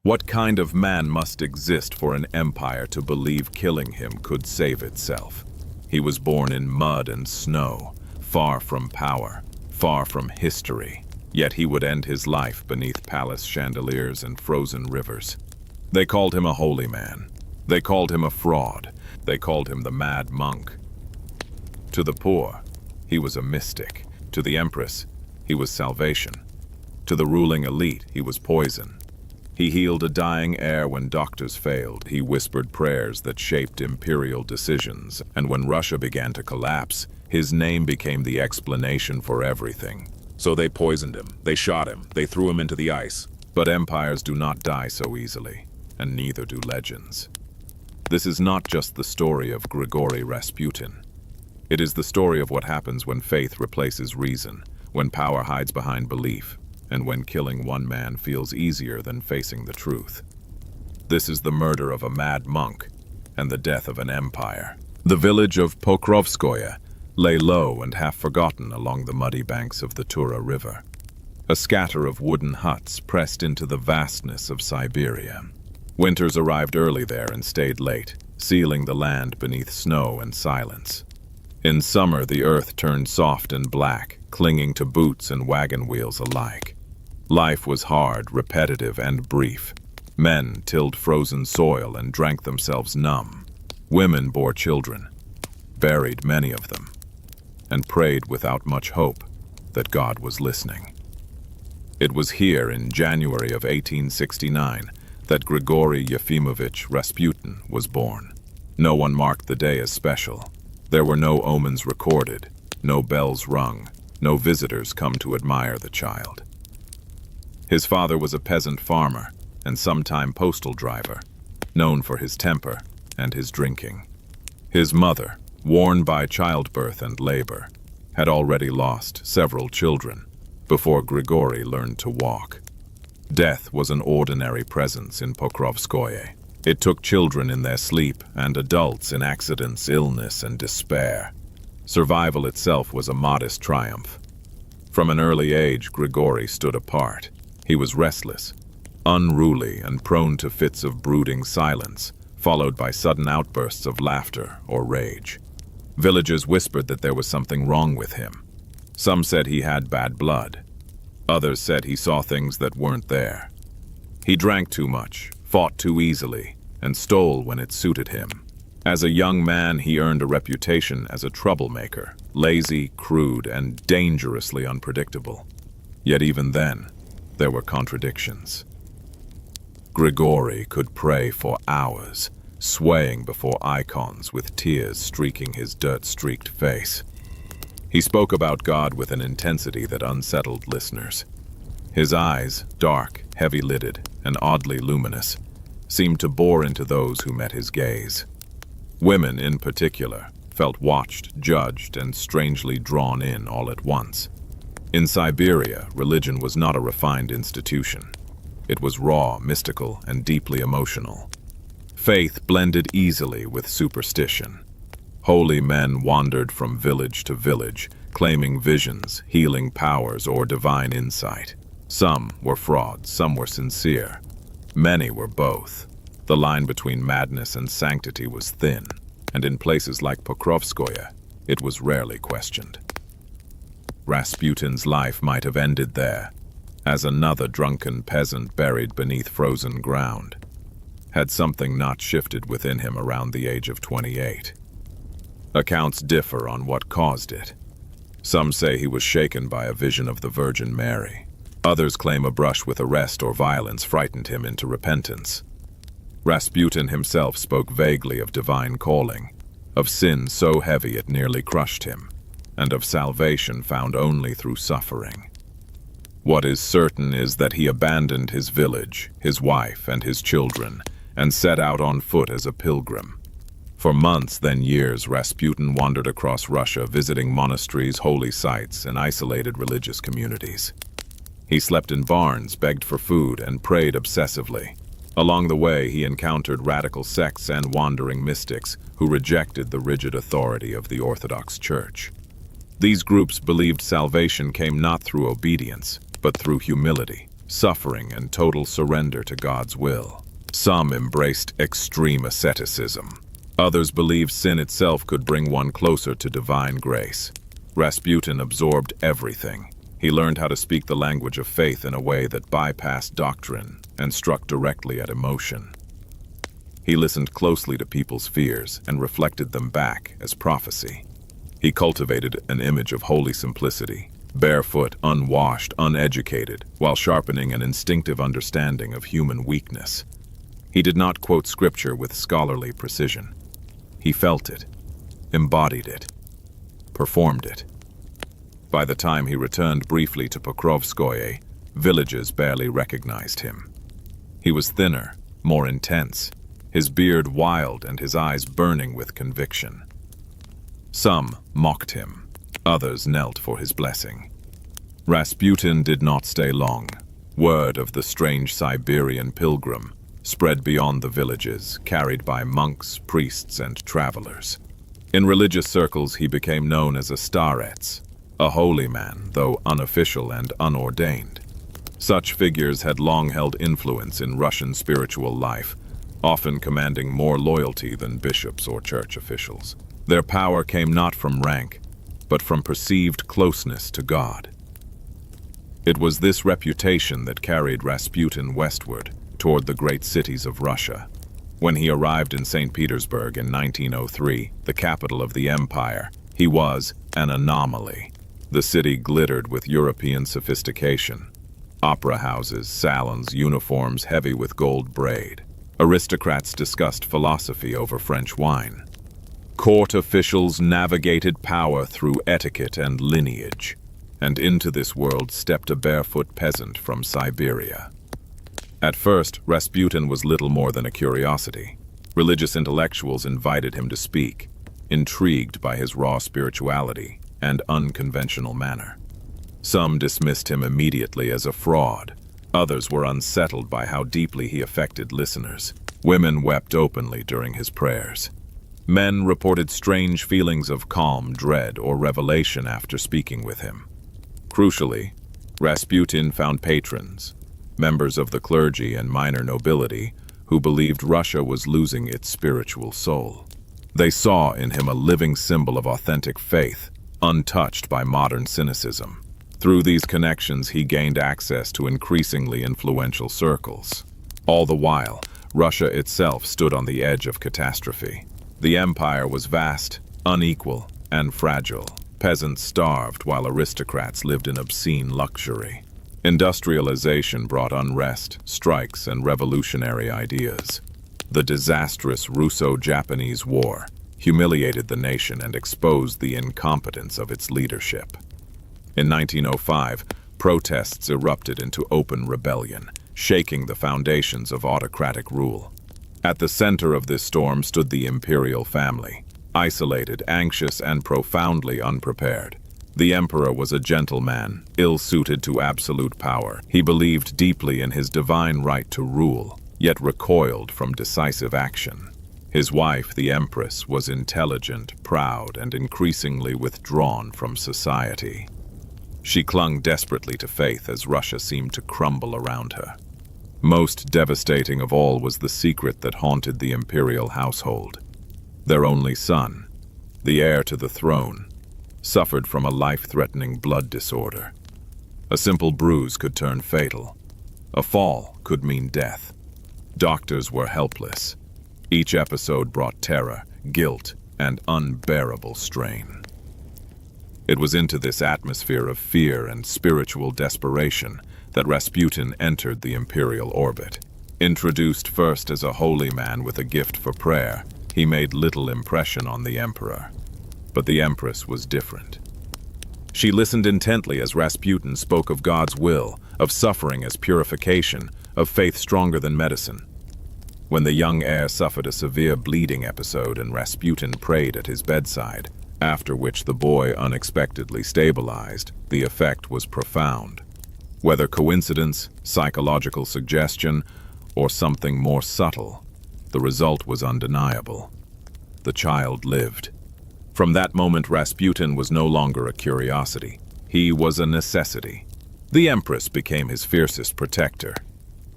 What kind of man must exist for an empire to believe killing him could save itself? He was born in mud and snow, far from power, far from history, yet he would end his life beneath palace chandeliers and frozen rivers. They called him a holy man. They called him a fraud. They called him the mad monk. To the poor, he was a mystic. To the empress, he was salvation. To the ruling elite, he was poison. He healed a dying heir when doctors failed. He whispered prayers that shaped imperial decisions. And when Russia began to collapse, his name became the explanation for everything. So they poisoned him, they shot him, they threw him into the ice. But empires do not die so easily, and neither do legends. This is not just the story of Grigori Rasputin. It is the story of what happens when faith replaces reason, when power hides behind belief, and when killing one man feels easier than facing the truth. This is the murder of a mad monk and the death of an empire. The village of Pokrovskoye lay low and half forgotten along the muddy banks of the Tura River, a scatter of wooden huts pressed into the vastness of Siberia. Winters arrived early there and stayed late, sealing the land beneath snow and silence. In summer, the earth turned soft and black, clinging to boots and wagon wheels alike. Life was hard, repetitive, and brief. Men tilled frozen soil and drank themselves numb. Women bore children, buried many of them, and prayed without much hope that God was listening. It was here in January of 1869 that Grigori Yefimovich Rasputin was born. No one marked the day as special. There were no omens recorded, no bells rung, no visitors come to admire the child. His father was a peasant farmer and sometime postal driver, known for his temper and his drinking. His mother, worn by childbirth and labor, had already lost several children before Grigori learned to walk. Death was an ordinary presence in Pokrovskoye. It took children in their sleep and adults in accidents, illness, and despair. Survival itself was a modest triumph. From an early age, Grigori stood apart. He was restless, unruly, and prone to fits of brooding silence, followed by sudden outbursts of laughter or rage. Villagers whispered that there was something wrong with him. Some said he had bad blood. Others said he saw things that weren't there. He drank too much, fought too easily, and stole when it suited him. As a young man, he earned a reputation as a troublemaker, lazy, crude, and dangerously unpredictable. Yet even then, there were contradictions. Grigori could pray for hours, swaying before icons with tears streaking his dirt-streaked face. He spoke about God with an intensity that unsettled listeners. His eyes, dark, heavy-lidded, and oddly luminous, seemed to bore into those who met his gaze. Women, in particular, felt watched, judged, and strangely drawn in all at once. In Siberia, religion was not a refined institution. It was raw, mystical, and deeply emotional. Faith blended easily with superstition. Holy men wandered from village to village, claiming visions, healing powers, or divine insight. Some were frauds, some were sincere. Many were both. The line between madness and sanctity was thin, and in places like Pokrovskoye, it was rarely questioned. Rasputin's life might have ended there, as another drunken peasant buried beneath frozen ground, had something not shifted within him around the age of 28. Accounts differ on what caused it. Some say he was shaken by a vision of the Virgin Mary. Others claim a brush with arrest or violence frightened him into repentance. Rasputin himself spoke vaguely of divine calling, of sin so heavy it nearly crushed him, and of salvation found only through suffering. What is certain is that he abandoned his village, his wife, and his children, and set out on foot as a pilgrim. For months, then years, Rasputin wandered across Russia, visiting monasteries, holy sites, and isolated religious communities. He slept in barns, begged for food, and prayed obsessively. Along the way, he encountered radical sects and wandering mystics who rejected the rigid authority of the Orthodox Church. These groups believed salvation came not through obedience, but through humility, suffering, and total surrender to God's will. Some embraced extreme asceticism. Others believed sin itself could bring one closer to divine grace. Rasputin absorbed everything. He learned how to speak the language of faith in a way that bypassed doctrine and struck directly at emotion. He listened closely to people's fears and reflected them back as prophecy. He cultivated an image of holy simplicity, barefoot, unwashed, uneducated, while sharpening an instinctive understanding of human weakness. He did not quote scripture with scholarly precision. He felt it, embodied it, performed it. By the time he returned briefly to Pokrovskoye, villagers barely recognized him. He was thinner, more intense, his beard wild and his eyes burning with conviction. Some mocked him, others knelt for his blessing. Rasputin did not stay long. Word of the strange Siberian pilgrim spread beyond the villages, carried by monks, priests, and travelers. In religious circles, he became known as a starets, a holy man, though unofficial and unordained. Such figures had long held influence in Russian spiritual life, often commanding more loyalty than bishops or church officials. Their power came not from rank, but from perceived closeness to God. It was this reputation that carried Rasputin westward, toward the great cities of Russia. When he arrived in St. Petersburg in 1903, the capital of the empire, he was an anomaly. The city glittered with European sophistication. Opera houses, salons, uniforms heavy with gold braid. Aristocrats discussed philosophy over French wine. Court officials navigated power through etiquette and lineage. And into this world stepped a barefoot peasant from Siberia. At first, Rasputin was little more than a curiosity. Religious intellectuals invited him to speak, intrigued by his raw spirituality and unconventional manner. Some dismissed him immediately as a fraud. Others were unsettled by how deeply he affected listeners. Women wept openly during his prayers. Men reported strange feelings of calm, dread, or revelation after speaking with him. Crucially, Rasputin found patrons, members of the clergy and minor nobility, who believed Russia was losing its spiritual soul. They saw in him a living symbol of authentic faith, untouched by modern cynicism. Through these connections, he gained access to increasingly influential circles. All the while, Russia itself stood on the edge of catastrophe. The empire was vast, unequal, and fragile. Peasants starved while aristocrats lived in obscene luxury. Industrialization brought unrest, strikes, and revolutionary ideas. The disastrous Russo-Japanese War humiliated the nation and exposed the incompetence of its leadership. In 1905, protests erupted into open rebellion, shaking the foundations of autocratic rule. At the center of this storm stood the imperial family, isolated, anxious, and profoundly unprepared. The emperor was a gentleman, ill-suited to absolute power. He believed deeply in his divine right to rule, yet recoiled from decisive action. His wife, the empress, was intelligent, proud, and increasingly withdrawn from society. She clung desperately to faith as Russia seemed to crumble around her. Most devastating of all was the secret that haunted the imperial household. Their only son, the heir to the throne, suffered from a life-threatening blood disorder. A simple bruise could turn fatal. A fall could mean death. Doctors were helpless. Each episode brought terror, guilt, and unbearable strain. It was into this atmosphere of fear and spiritual desperation that Rasputin entered the imperial orbit. Introduced first as a holy man with a gift for prayer, he made little impression on the emperor. But the empress was different. She listened intently as Rasputin spoke of God's will, of suffering as purification, of faith stronger than medicine. When the young heir suffered a severe bleeding episode and Rasputin prayed at his bedside, after which the boy unexpectedly stabilized, the effect was profound. Whether coincidence, psychological suggestion, or something more subtle, the result was undeniable. The child lived. From that moment, Rasputin was no longer a curiosity. He was a necessity. The Empress became his fiercest protector.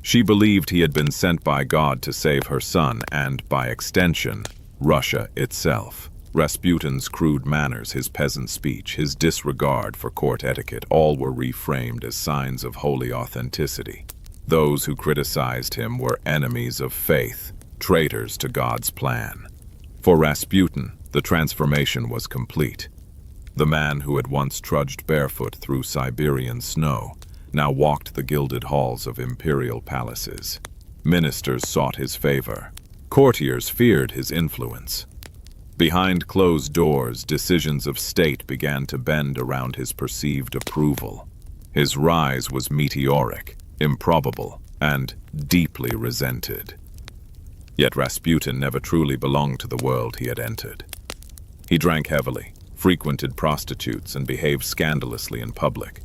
She believed he had been sent by God to save her son and, by extension, Russia itself. Rasputin's crude manners, his peasant speech, his disregard for court etiquette, all were reframed as signs of holy authenticity. Those who criticized him were enemies of faith, traitors to God's plan. For Rasputin, the transformation was complete. The man who had once trudged barefoot through Siberian snow now walked the gilded halls of imperial palaces. Ministers sought his favor. Courtiers feared his influence. Behind closed doors, decisions of state began to bend around his perceived approval. His rise was meteoric, improbable, and deeply resented. Yet Rasputin never truly belonged to the world he had entered. He drank heavily, frequented prostitutes, and behaved scandalously in public.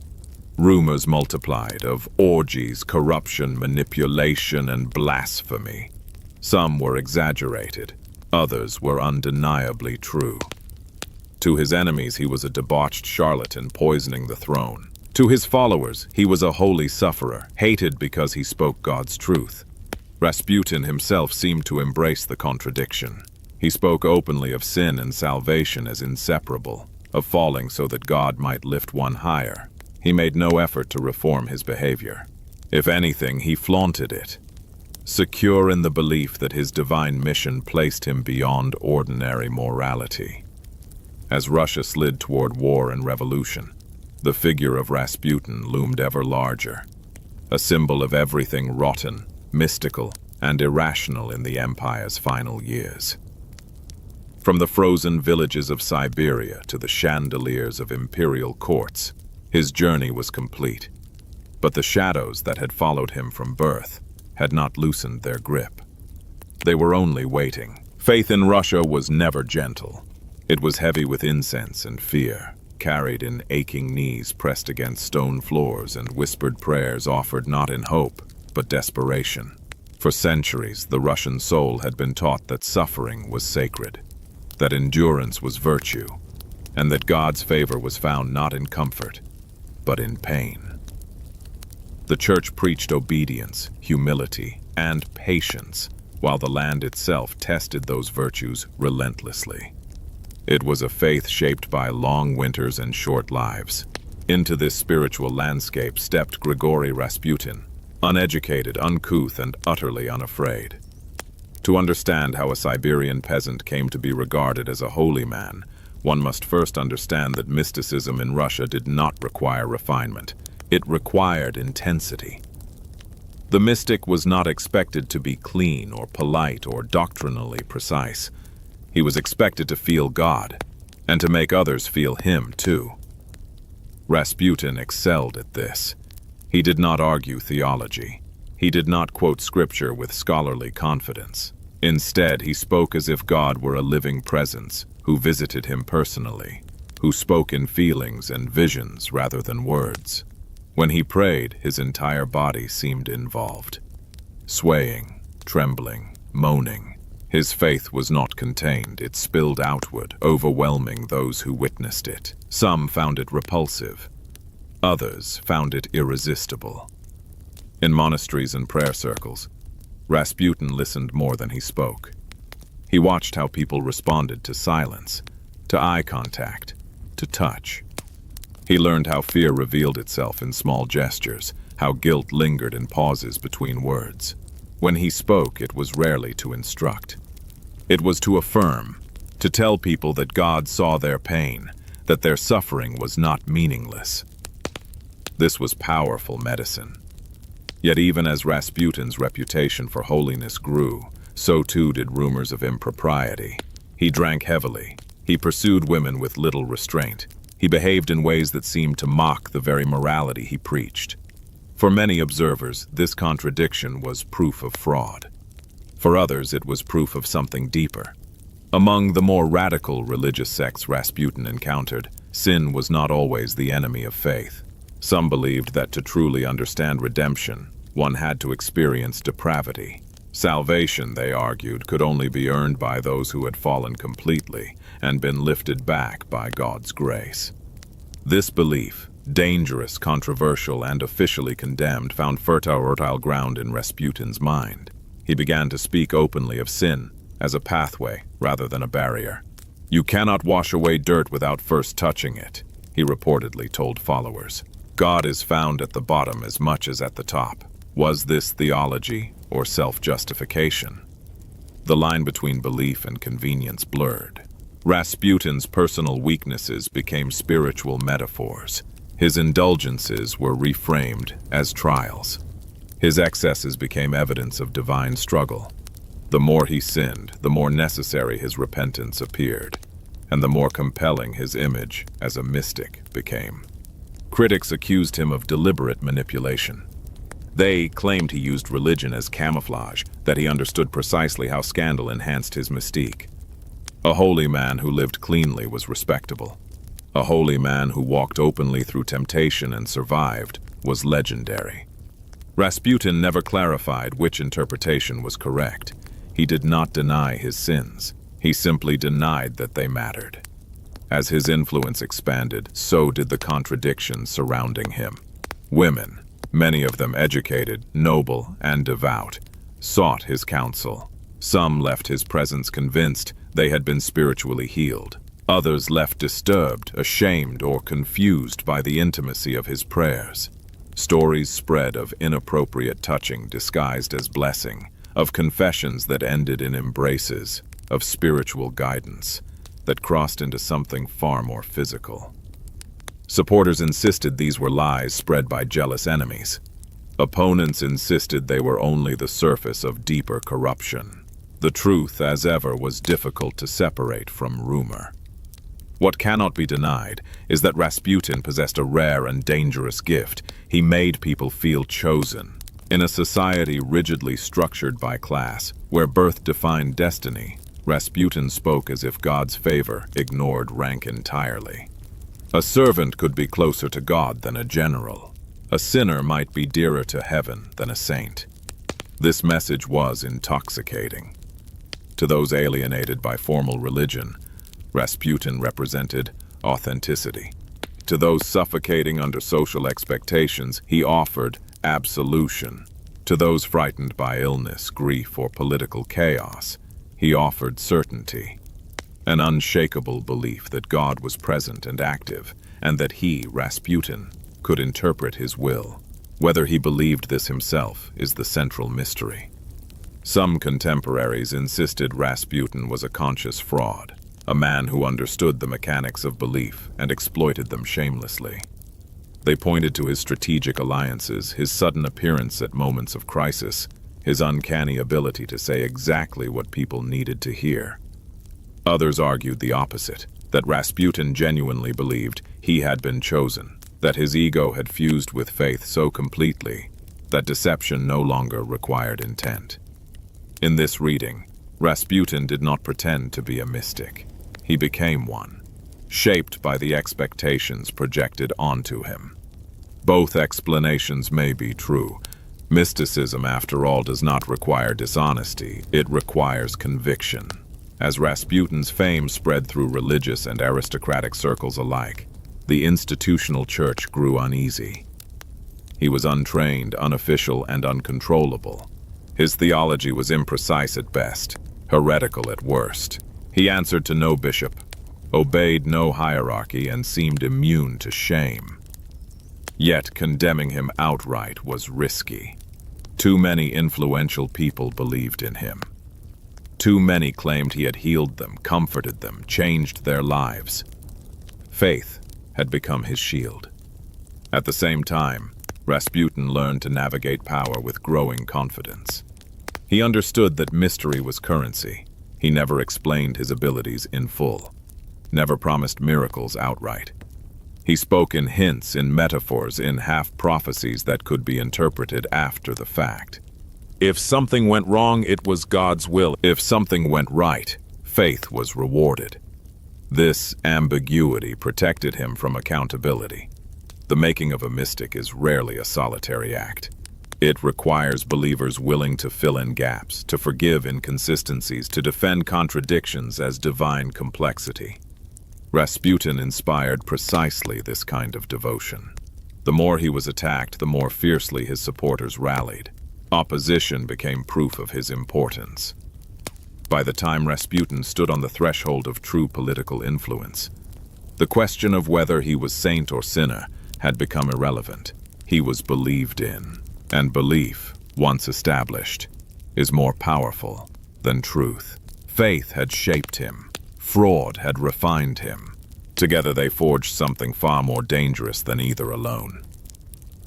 Rumors multiplied of orgies, corruption, manipulation, and blasphemy. Some were exaggerated, others were undeniably true. To his enemies, he was a debauched charlatan poisoning the throne. To his followers, he was a holy sufferer, hated because he spoke God's truth. Rasputin himself seemed to embrace the contradiction. He spoke openly of sin and salvation as inseparable, of falling so that God might lift one higher. He made no effort to reform his behavior. If anything, he flaunted it, secure in the belief that his divine mission placed him beyond ordinary morality. As Russia slid toward war and revolution, the figure of Rasputin loomed ever larger, a symbol of everything rotten, mystical, and irrational in the empire's final years. From the frozen villages of Siberia to the chandeliers of imperial courts, his journey was complete. But the shadows that had followed him from birth had not loosened their grip. They were only waiting. Faith in Russia was never gentle. It was heavy with incense and fear, carried in aching knees pressed against stone floors and whispered prayers offered not in hope, but desperation. For centuries, the Russian soul had been taught that suffering was sacred, that endurance was virtue, and that God's favor was found not in comfort, but in pain. The church preached obedience, humility, and patience, while the land itself tested those virtues relentlessly. It was a faith shaped by long winters and short lives. Into this spiritual landscape stepped Grigori Rasputin, uneducated, uncouth, and utterly unafraid. To understand how a Siberian peasant came to be regarded as a holy man, one must first understand that mysticism in Russia did not require refinement. It required intensity. The mystic was not expected to be clean or polite or doctrinally precise. He was expected to feel God, and to make others feel him too. Rasputin excelled at this. He did not argue theology. He did not quote scripture with scholarly confidence. Instead, he spoke as if God were a living presence who visited him personally, who spoke in feelings and visions rather than words. When he prayed, his entire body seemed involved, swaying, trembling, moaning. His faith was not contained, it spilled outward, overwhelming those who witnessed it. Some found it repulsive, others found it irresistible. In monasteries and prayer circles, Rasputin listened more than he spoke. He watched how people responded to silence, to eye contact, to touch. He learned how fear revealed itself in small gestures, how guilt lingered in pauses between words. When he spoke, it was rarely to instruct. It was to affirm, to tell people that God saw their pain, that their suffering was not meaningless. This was powerful medicine. Yet even as Rasputin's reputation for holiness grew, so too did rumors of impropriety. He drank heavily. He pursued women with little restraint. He behaved in ways that seemed to mock the very morality he preached. For many observers, this contradiction was proof of fraud. For others, it was proof of something deeper. Among the more radical religious sects Rasputin encountered, sin was not always the enemy of faith. Some believed that to truly understand redemption, one had to experience depravity. Salvation, they argued, could only be earned by those who had fallen completely and been lifted back by God's grace. This belief, dangerous, controversial, and officially condemned, found fertile ground in Rasputin's mind. He began to speak openly of sin as a pathway rather than a barrier. "You cannot wash away dirt without first touching it," he reportedly told followers. "God is found at the bottom as much as at the top." Was this theology or self-justification? The line between belief and convenience blurred. Rasputin's personal weaknesses became spiritual metaphors. His indulgences were reframed as trials. His excesses became evidence of divine struggle. The more he sinned, the more necessary his repentance appeared, and the more compelling his image as a mystic became. Critics accused him of deliberate manipulation. They claimed he used religion as camouflage, that he understood precisely how scandal enhanced his mystique. A holy man who lived cleanly was respectable. A holy man who walked openly through temptation and survived was legendary. Rasputin never clarified which interpretation was correct. He did not deny his sins. He simply denied that they mattered. As his influence expanded, so did the contradictions surrounding him. Women, many of them educated, noble, and devout, sought his counsel. Some left his presence convinced they had been spiritually healed. Others left disturbed, ashamed, or confused by the intimacy of his prayers. Stories spread of inappropriate touching disguised as blessing, of confessions that ended in embraces, of spiritual guidance that crossed into something far more physical. Supporters insisted these were lies spread by jealous enemies. Opponents insisted they were only the surface of deeper corruption. The truth, as ever, was difficult to separate from rumor. What cannot be denied is that Rasputin possessed a rare and dangerous gift. He made people feel chosen. In a society rigidly structured by class, where birth defined destiny, Rasputin spoke as if God's favor ignored rank entirely. A servant could be closer to God than a general. A sinner might be dearer to heaven than a saint. This message was intoxicating. To those alienated by formal religion, Rasputin represented authenticity. To those suffocating under social expectations, he offered absolution. To those frightened by illness, grief, or political chaos, he offered certainty. An unshakable belief that God was present and active, and that he, Rasputin, could interpret his will. Whether he believed this himself is the central mystery. Some contemporaries insisted Rasputin was a conscious fraud, a man who understood the mechanics of belief and exploited them shamelessly. They pointed to his strategic alliances, his sudden appearance at moments of crisis, his uncanny ability to say exactly what people needed to hear. Others argued the opposite, that Rasputin genuinely believed he had been chosen, that his ego had fused with faith so completely that deception no longer required intent. In this reading, Rasputin did not pretend to be a mystic. He became one, shaped by the expectations projected onto him. Both explanations may be true. Mysticism, after all, does not require dishonesty. It requires conviction. As Rasputin's fame spread through religious and aristocratic circles alike, the institutional church grew uneasy. He was untrained, unofficial, and uncontrollable. His theology was imprecise at best, heretical at worst. He answered to no bishop, obeyed no hierarchy, and seemed immune to shame. Yet condemning him outright was risky. Too many influential people believed in him. Too many claimed he had healed them, comforted them, changed their lives. Faith had become his shield. At the same time, Rasputin learned to navigate power with growing confidence. He understood that mystery was currency. He never explained his abilities in full, never promised miracles outright. He spoke in hints, in metaphors, in half-prophecies that could be interpreted after the fact. If something went wrong, it was God's will. If something went right, faith was rewarded. This ambiguity protected him from accountability. The making of a mystic is rarely a solitary act. It requires believers willing to fill in gaps, to forgive inconsistencies, to defend contradictions as divine complexity. Rasputin inspired precisely this kind of devotion. The more he was attacked, the more fiercely his supporters rallied. Opposition became proof of his importance. By the time Rasputin stood on the threshold of true political influence, the question of whether he was saint or sinner had become irrelevant. He was believed in, and belief, once established, is more powerful than truth. Faith had shaped him. Fraud had refined him. Together they forged something far more dangerous than either alone.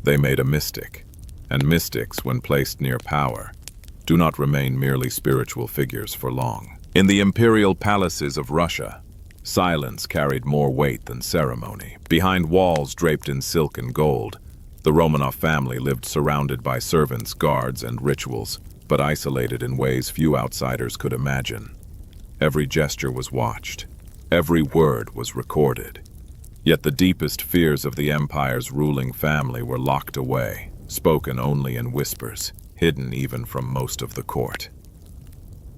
They made a mystic, and mystics, when placed near power, do not remain merely spiritual figures for long. In the imperial palaces of Russia, silence carried more weight than ceremony. Behind walls draped in silk and gold, the Romanov family lived surrounded by servants, guards, and rituals, but isolated in ways few outsiders could imagine. Every gesture was watched. Every word was recorded. Yet the deepest fears of the empire's ruling family were locked away, spoken only in whispers, hidden even from most of the court.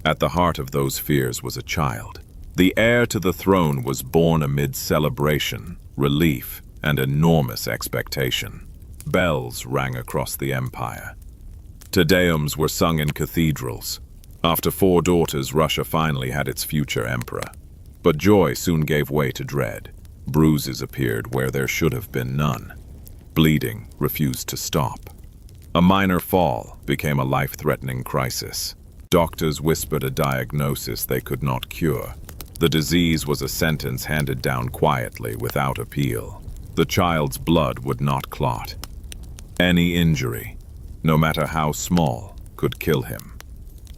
At the heart of those fears was a child. The heir to the throne was born amid celebration, relief, and enormous expectation. Bells rang across the empire. Te Deums were sung in cathedrals. After 4 daughters, Russia finally had its future emperor. But joy soon gave way to dread. Bruises appeared where there should have been none. Bleeding refused to stop. A minor fall became a life-threatening crisis. Doctors whispered a diagnosis they could not cure. The disease was a sentence handed down quietly, without appeal. The child's blood would not clot. Any injury, no matter how small, could kill him.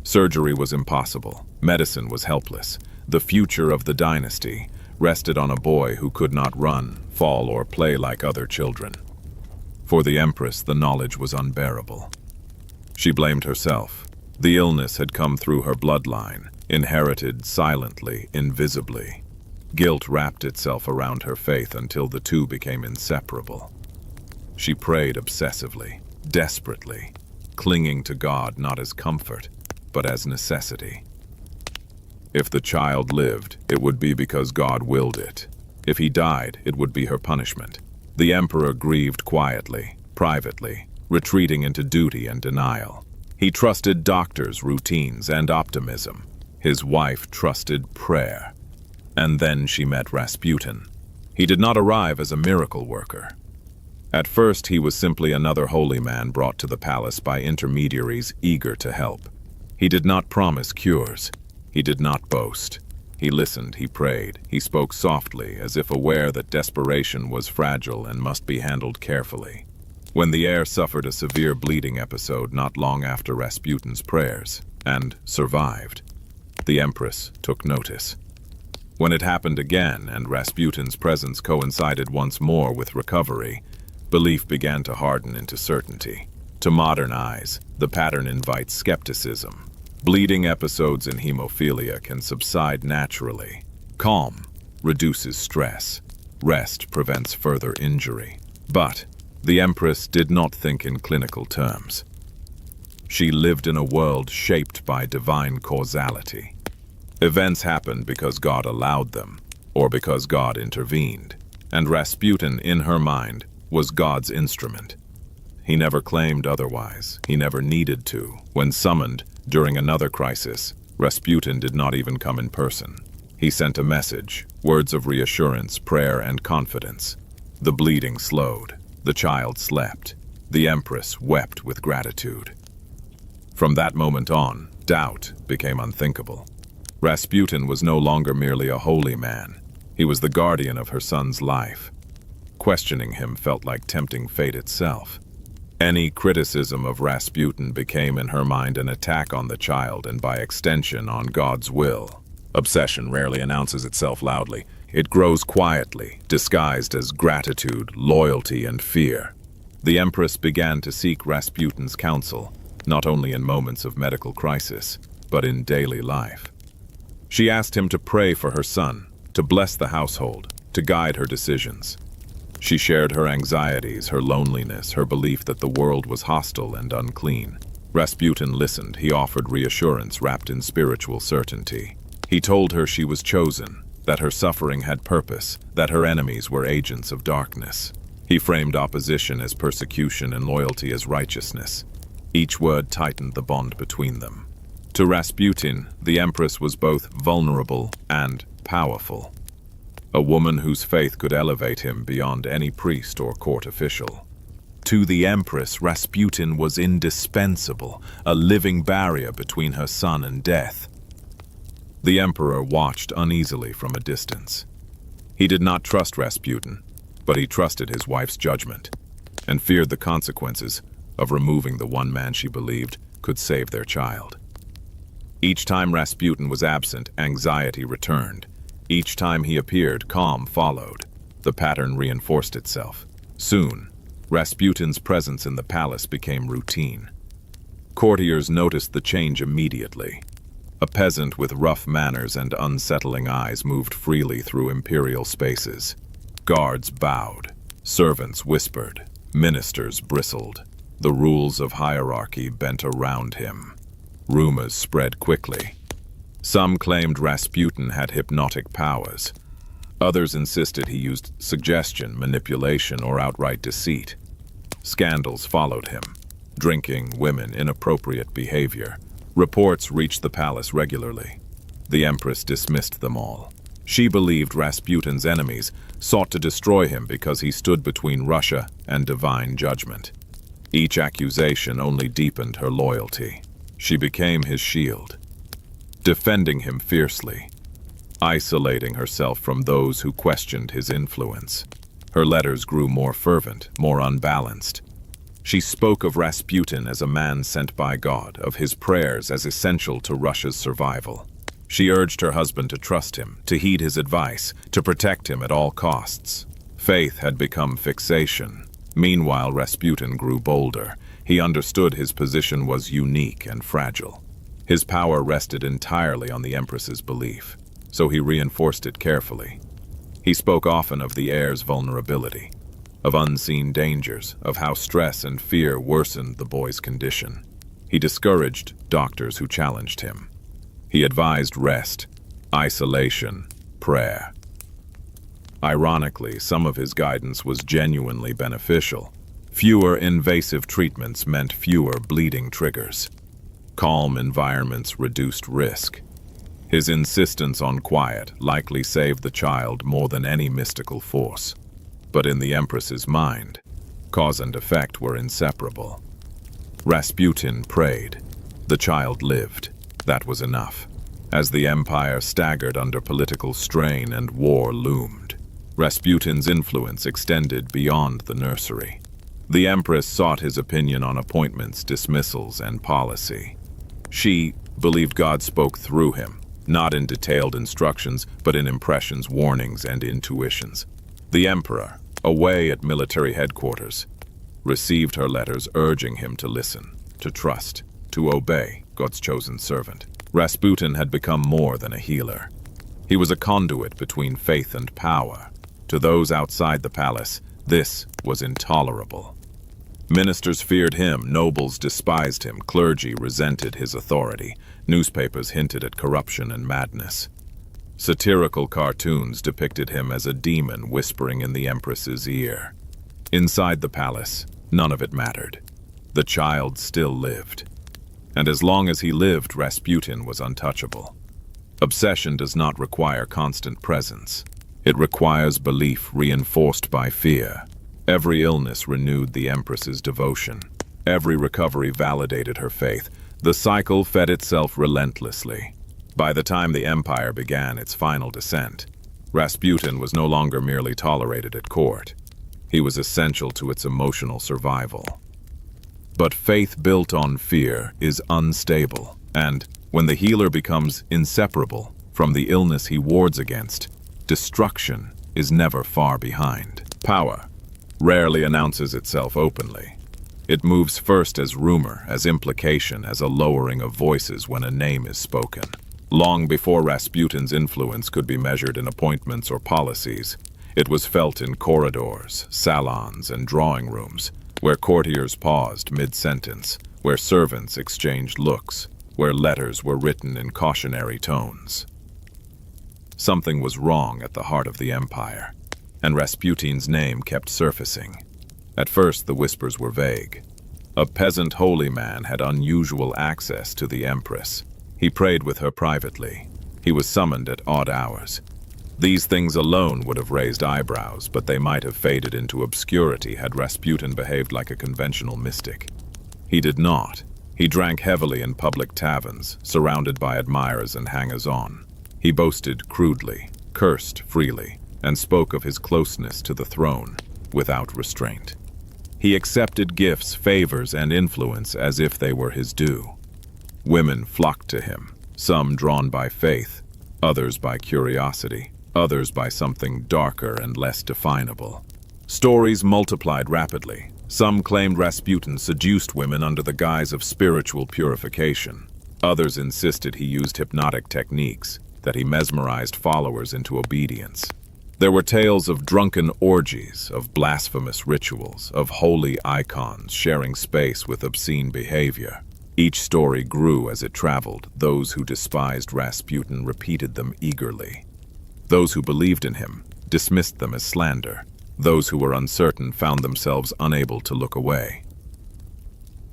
Surgery was impossible. Medicine was helpless. The future of the dynasty rested on a boy who could not run, fall, or play like other children. For the Empress, the knowledge was unbearable. She blamed herself. The illness had come through her bloodline, inherited silently, invisibly. Guilt wrapped itself around her faith until the two became inseparable. She prayed obsessively, desperately, clinging to God not as comfort, but as necessity. If the child lived, it would be because God willed it. If he died, it would be her punishment. The emperor grieved quietly, privately, retreating into duty and denial. He trusted doctors, routines, and optimism. His wife trusted prayer. And then she met Rasputin. He did not arrive as a miracle worker. At first, he was simply another holy man brought to the palace by intermediaries eager to help. He did not promise cures. He did not boast. He listened, he prayed, he spoke softly, as if aware that desperation was fragile and must be handled carefully. When the heir suffered a severe bleeding episode not long after Rasputin's prayers, and survived, the Empress took notice. When it happened again, and Rasputin's presence coincided once more with recovery, belief began to harden into certainty. To modern eyes, the pattern invites skepticism. Bleeding episodes in hemophilia can subside naturally. Calm reduces stress. Rest prevents further injury. But the Empress did not think in clinical terms. She lived in a world shaped by divine causality. Events happened because God allowed them, or because God intervened. And Rasputin, in her mind, was God's instrument. He never claimed otherwise. He never needed to. When summoned, during another crisis, Rasputin did not even come in person. He sent a message, words of reassurance, prayer, and confidence. The bleeding slowed. The child slept. The Empress wept with gratitude. From that moment on, doubt became unthinkable. Rasputin was no longer merely a holy man. He was the guardian of her son's life. Questioning him felt like tempting fate itself. Any criticism of Rasputin became in her mind an attack on the child and by extension on God's will. Obsession rarely announces itself loudly. It grows quietly, disguised as gratitude, loyalty, and fear. The Empress began to seek Rasputin's counsel, not only in moments of medical crisis, but in daily life. She asked him to pray for her son, to bless the household, to guide her decisions. She shared her anxieties, her loneliness, her belief that the world was hostile and unclean. Rasputin listened. He offered reassurance wrapped in spiritual certainty. He told her she was chosen, that her suffering had purpose, that her enemies were agents of darkness. He framed opposition as persecution and loyalty as righteousness. Each word tightened the bond between them. To Rasputin, the Empress was both vulnerable and powerful. A woman whose faith could elevate him beyond any priest or court official. To the Empress, Rasputin was indispensable, a living barrier between her son and death. The Emperor watched uneasily from a distance. He did not trust Rasputin, but he trusted his wife's judgment, and feared the consequences of removing the one man she believed could save their child. Each time Rasputin was absent, anxiety returned. Each time he appeared, calm followed. The pattern reinforced itself. Soon, Rasputin's presence in the palace became routine. Courtiers noticed the change immediately. A peasant with rough manners and unsettling eyes moved freely through imperial spaces. Guards bowed, servants whispered, ministers bristled. The rules of hierarchy bent around him. Rumors spread quickly. Some claimed Rasputin had hypnotic powers. Others insisted he used suggestion, manipulation, or outright deceit. Scandals followed him. Drinking, women, inappropriate behavior. Reports reached the palace regularly. The Empress dismissed them all. She believed Rasputin's enemies sought to destroy him because he stood between Russia and divine judgment. Each accusation only deepened her loyalty. She became his shield, defending him fiercely, isolating herself from those who questioned his influence. Her letters grew more fervent, more unbalanced. She spoke of Rasputin as a man sent by God, of his prayers as essential to Russia's survival. She urged her husband to trust him, to heed his advice, to protect him at all costs. Faith had become fixation. Meanwhile, Rasputin grew bolder. He understood his position was unique and fragile. His power rested entirely on the Empress's belief, so he reinforced it carefully. He spoke often of the heir's vulnerability, of unseen dangers, of how stress and fear worsened the boy's condition. He discouraged doctors who challenged him. He advised rest, isolation, prayer. Ironically, some of his guidance was genuinely beneficial. Fewer invasive treatments meant fewer bleeding triggers. Calm environments reduced risk. His insistence on quiet likely saved the child more than any mystical force. But in the Empress's mind, cause and effect were inseparable. Rasputin prayed. The child lived. That was enough. As the empire staggered under political strain and war loomed, Rasputin's influence extended beyond the nursery. The Empress sought his opinion on appointments, dismissals, and policy. She believed God spoke through him, not in detailed instructions, but in impressions, warnings, and intuitions. The Emperor, away at military headquarters, received her letters urging him to listen, to trust, to obey God's chosen servant. Rasputin had become more than a healer. He was a conduit between faith and power. To those outside the palace, this was intolerable. Ministers feared him, nobles despised him, clergy resented his authority, newspapers hinted at corruption and madness. Satirical cartoons depicted him as a demon whispering in the Empress's ear. Inside the palace, none of it mattered. The child still lived. And as long as he lived, Rasputin was untouchable. Obsession does not require constant presence. It requires belief reinforced by fear. Every illness renewed the Empress's devotion. Every recovery validated her faith. The cycle fed itself relentlessly. By the time the empire began its final descent, Rasputin was no longer merely tolerated at court. He was essential to its emotional survival. But faith built on fear is unstable, and when the healer becomes inseparable from the illness he wards against, destruction is never far behind. Power rarely announces itself openly. It moves first as rumor, as implication, as a lowering of voices when a name is spoken. Long before Rasputin's influence could be measured in appointments or policies, it was felt in corridors, salons, and drawing rooms, where courtiers paused mid-sentence, where servants exchanged looks, where letters were written in cautionary tones. Something was wrong at the heart of the empire, and Rasputin's name kept surfacing. At first, the whispers were vague. A peasant holy man had unusual access to the empress. He prayed with her privately. He was summoned at odd hours. These things alone would have raised eyebrows, but they might have faded into obscurity had Rasputin behaved like a conventional mystic. He did not. He drank heavily in public taverns, surrounded by admirers and hangers-on. He boasted crudely, cursed freely, and spoke of his closeness to the throne without restraint. He accepted gifts, favors, and influence as if they were his due. Women flocked to him, some drawn by faith, others by curiosity, others by something darker and less definable. Stories multiplied rapidly. Some claimed Rasputin seduced women under the guise of spiritual purification. Others insisted he used hypnotic techniques, that he mesmerized followers into obedience. There were tales of drunken orgies, of blasphemous rituals, of holy icons sharing space with obscene behavior. Each story grew as it traveled. Those who despised Rasputin repeated them eagerly. Those who believed in him dismissed them as slander. Those who were uncertain found themselves unable to look away.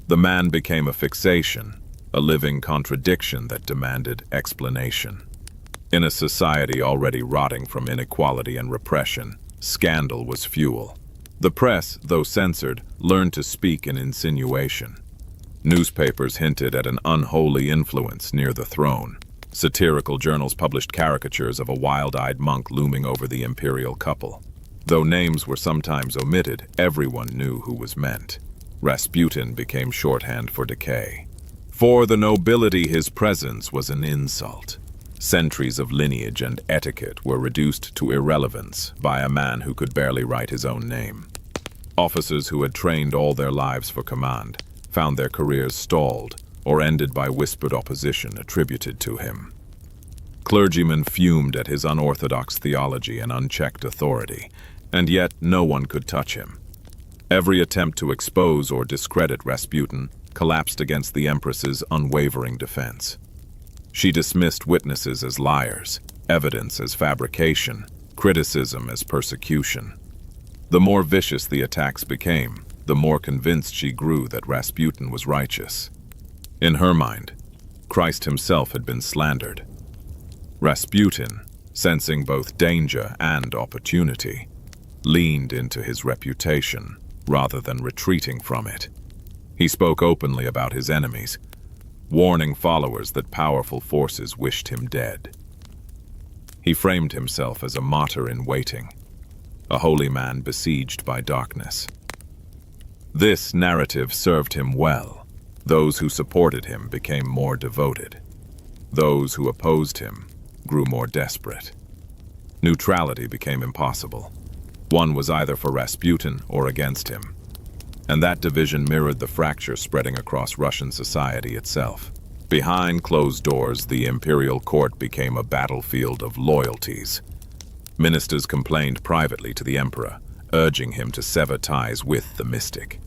The man became a fixation, a living contradiction that demanded explanation. In a society already rotting from inequality and repression, scandal was fuel. The press, though censored, learned to speak in insinuation. Newspapers hinted at an unholy influence near the throne. Satirical journals published caricatures of a wild-eyed monk looming over the imperial couple. Though names were sometimes omitted, everyone knew who was meant. Rasputin became shorthand for decay. For the nobility, his presence was an insult. Centuries of lineage and etiquette were reduced to irrelevance by a man who could barely write his own name. Officers who had trained all their lives for command found their careers stalled or ended by whispered opposition attributed to him. Clergymen fumed at his unorthodox theology and unchecked authority, and yet no one could touch him. Every attempt to expose or discredit Rasputin collapsed against the Empress's unwavering defense. She dismissed witnesses as liars, evidence as fabrication, criticism as persecution. The more vicious the attacks became, the more convinced she grew that Rasputin was righteous. In her mind, Christ himself had been slandered. Rasputin, sensing both danger and opportunity, leaned into his reputation rather than retreating from it. He spoke openly about his enemies, warning followers that powerful forces wished him dead. He framed himself as a martyr in waiting, a holy man besieged by darkness. This narrative served him well. Those who supported him became more devoted. Those who opposed him grew more desperate. Neutrality became impossible. One was either for Rasputin or against him. And that division mirrored the fracture spreading across Russian society itself. Behind closed doors, the imperial court became a battlefield of loyalties. Ministers complained privately to the emperor, urging him to sever ties with the mystic.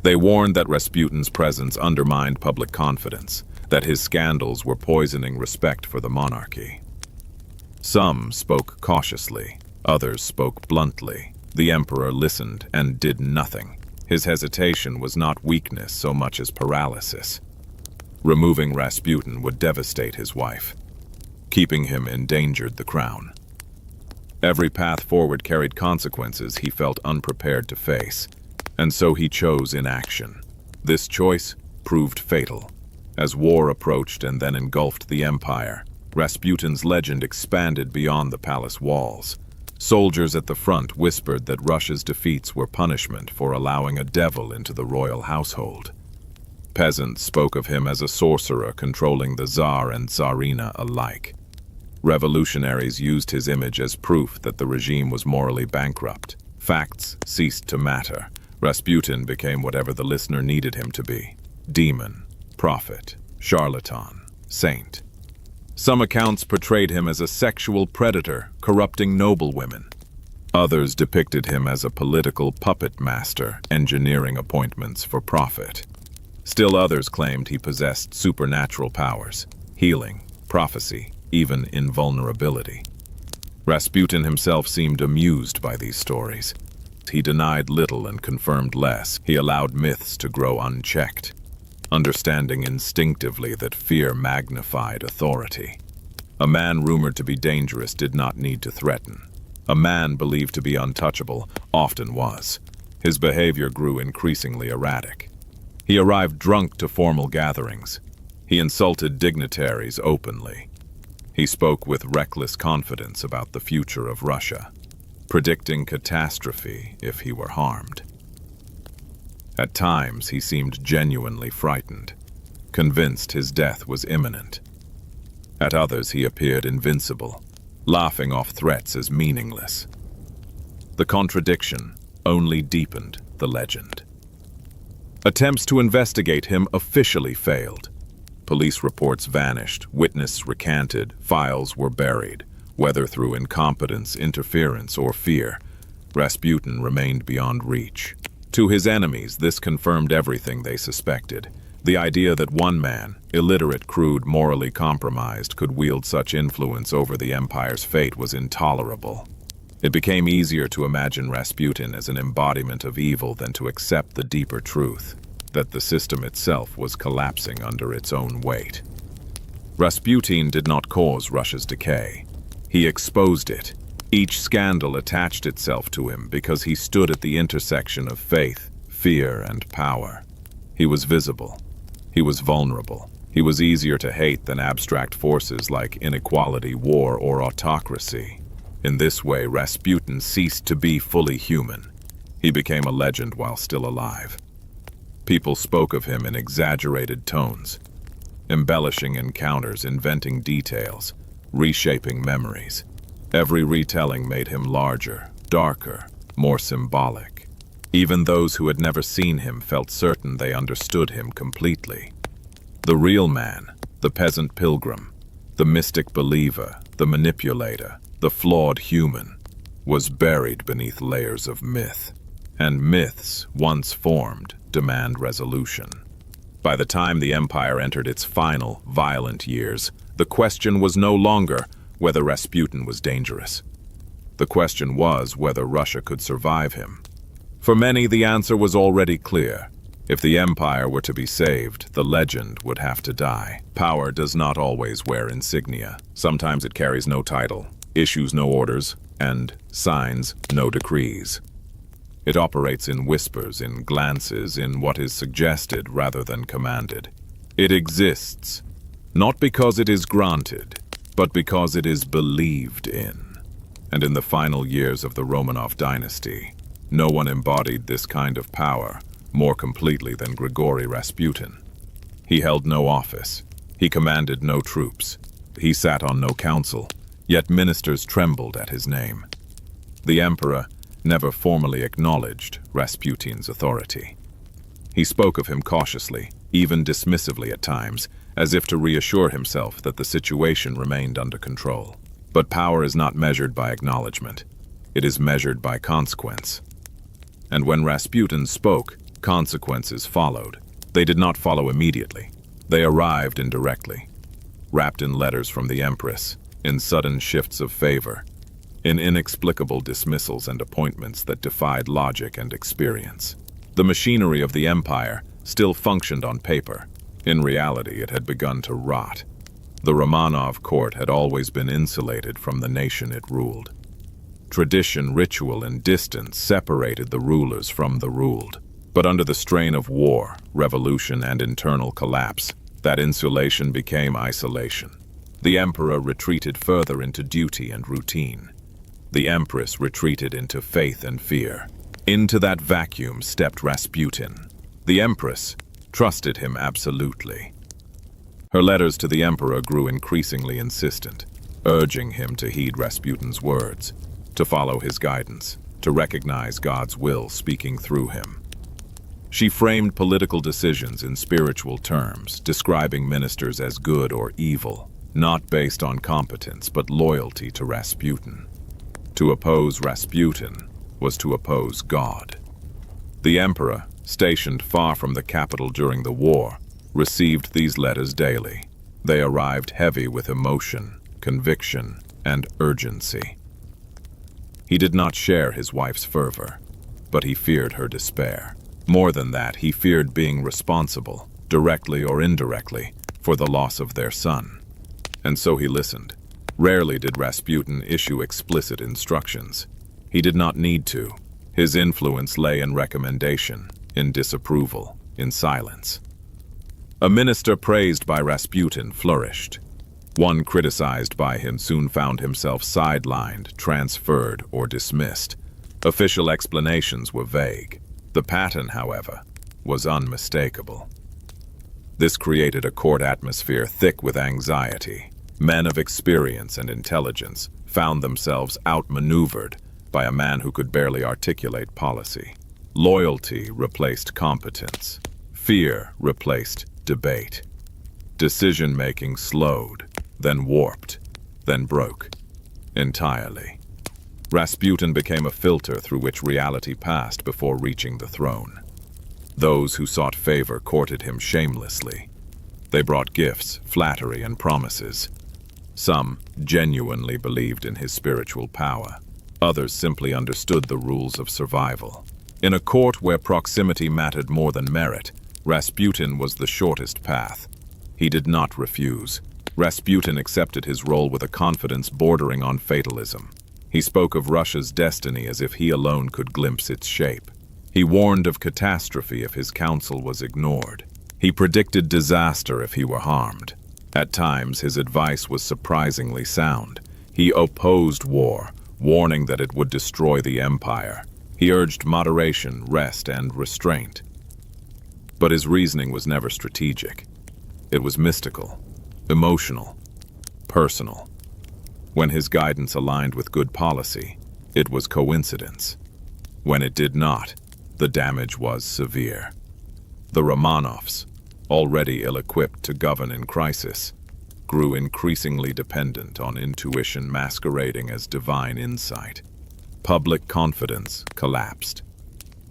They warned that Rasputin's presence undermined public confidence, that his scandals were poisoning respect for the monarchy. Some spoke cautiously, others spoke bluntly. The emperor listened and did nothing. His hesitation was not weakness so much as paralysis. Removing Rasputin would devastate his wife. Keeping him endangered the crown. Every path forward carried consequences he felt unprepared to face, and so he chose inaction. This choice proved fatal. As war approached and then engulfed the empire, Rasputin's legend expanded beyond the palace walls. Soldiers at the front whispered that Russia's defeats were punishment for allowing a devil into the royal household. Peasants spoke of him as a sorcerer controlling the Tsar and Tsarina alike. Revolutionaries used his image as proof that the regime was morally bankrupt. Facts ceased to matter. Rasputin became whatever the listener needed him to be: demon, prophet, charlatan, saint. Some accounts portrayed him as a sexual predator, corrupting noblewomen. Others depicted him as a political puppet master, engineering appointments for profit. Still others claimed he possessed supernatural powers, healing, prophecy, even invulnerability. Rasputin himself seemed amused by these stories. He denied little and confirmed less. He allowed myths to grow unchecked, understanding instinctively that fear magnified authority. A man rumored to be dangerous did not need to threaten. A man believed to be untouchable often was. His behavior grew increasingly erratic. He arrived drunk to formal gatherings. He insulted dignitaries openly. He spoke with reckless confidence about the future of Russia, predicting catastrophe if he were harmed. At times, he seemed genuinely frightened, convinced his death was imminent. At others, he appeared invincible, laughing off threats as meaningless. The contradiction only deepened the legend. Attempts to investigate him officially failed. Police reports vanished, witnesses recanted, files were buried. Whether through incompetence, interference, or fear, Rasputin remained beyond reach. To his enemies, this confirmed everything they suspected. The idea that one man, illiterate, crude, morally compromised, could wield such influence over the empire's fate was intolerable. It became easier to imagine Rasputin as an embodiment of evil than to accept the deeper truth, that the system itself was collapsing under its own weight. Rasputin did not cause Russia's decay. He exposed it. Each scandal attached itself to him because he stood at the intersection of faith, fear, and power. He was visible. He was vulnerable. He was easier to hate than abstract forces like inequality, war, or autocracy. In this way, Rasputin ceased to be fully human. He became a legend while still alive. People spoke of him in exaggerated tones, embellishing encounters, inventing details, reshaping memories. Every retelling made him larger, darker, more symbolic. Even those who had never seen him felt certain they understood him completely. The real man, the peasant pilgrim, the mystic believer, the manipulator, the flawed human, was buried beneath layers of myth. And myths, once formed, demand resolution. By the time the empire entered its final, violent years, the question was no longer whether Rasputin was dangerous. The question was whether Russia could survive him. For many, the answer was already clear. If the empire were to be saved, the legend would have to die. Power does not always wear insignia. Sometimes it carries no title, issues no orders, and signs no decrees. It operates in whispers, in glances, in what is suggested rather than commanded. It exists, not because it is granted, but because it is believed in. And in the final years of the Romanov dynasty, no one embodied this kind of power more completely than Grigori Rasputin. He held no office. He commanded no troops. He sat on no council, yet ministers trembled at his name. The emperor never formally acknowledged Rasputin's authority. He spoke of him cautiously, even dismissively at times, as if to reassure himself that the situation remained under control. But power is not measured by acknowledgement. It is measured by consequence. And when Rasputin spoke, consequences followed. They did not follow immediately. They arrived indirectly, wrapped in letters from the Empress, in sudden shifts of favor, in inexplicable dismissals and appointments that defied logic and experience. The machinery of the empire still functioned on paper. In reality, it had begun to rot. The Romanov court had always been insulated from the nation it ruled. Tradition, ritual, and distance separated the rulers from the ruled. But under the strain of war, revolution, and internal collapse, that insulation became isolation. The emperor retreated further into duty and routine. The empress retreated into faith and fear. Into that vacuum stepped Rasputin. The empress trusted him absolutely. Her letters to the emperor grew increasingly insistent, urging him to heed Rasputin's words, to follow his guidance, to recognize God's will speaking through him. She framed political decisions in spiritual terms, describing ministers as good or evil, not based on competence but loyalty to Rasputin. To oppose Rasputin was to oppose God. The emperor, stationed far from the capital during the war, received these letters daily. They arrived heavy with emotion, conviction, and urgency. He did not share his wife's fervor, but he feared her despair. More than that, he feared being responsible, directly or indirectly, for the loss of their son. And so he listened. Rarely did Rasputin issue explicit instructions. He did not need to. His influence lay in recommendation, in disapproval, in silence. A minister praised by Rasputin flourished. One criticized by him soon found himself sidelined, transferred, or dismissed. Official explanations were vague. The pattern, however, was unmistakable. This created a court atmosphere thick with anxiety. Men of experience and intelligence found themselves outmaneuvered by a man who could barely articulate policy. Loyalty replaced competence. Fear replaced debate. Decision-making slowed, then warped, then broke entirely. Rasputin became a filter through which reality passed before reaching the throne. Those who sought favor courted him shamelessly. They brought gifts, flattery, and promises. Some genuinely believed in his spiritual power. Others simply understood the rules of survival. In a court where proximity mattered more than merit, Rasputin was the shortest path. He did not refuse. Rasputin accepted his role with a confidence bordering on fatalism. He spoke of Russia's destiny as if he alone could glimpse its shape. He warned of catastrophe if his counsel was ignored. He predicted disaster if he were harmed. At times, his advice was surprisingly sound. He opposed war, warning that it would destroy the empire. He urged moderation, rest, and restraint. But his reasoning was never strategic. It was mystical, emotional, personal. When his guidance aligned with good policy, it was coincidence. When it did not, the damage was severe. The Romanovs, already ill-equipped to govern in crisis, grew increasingly dependent on intuition masquerading as divine insight. Public confidence collapsed.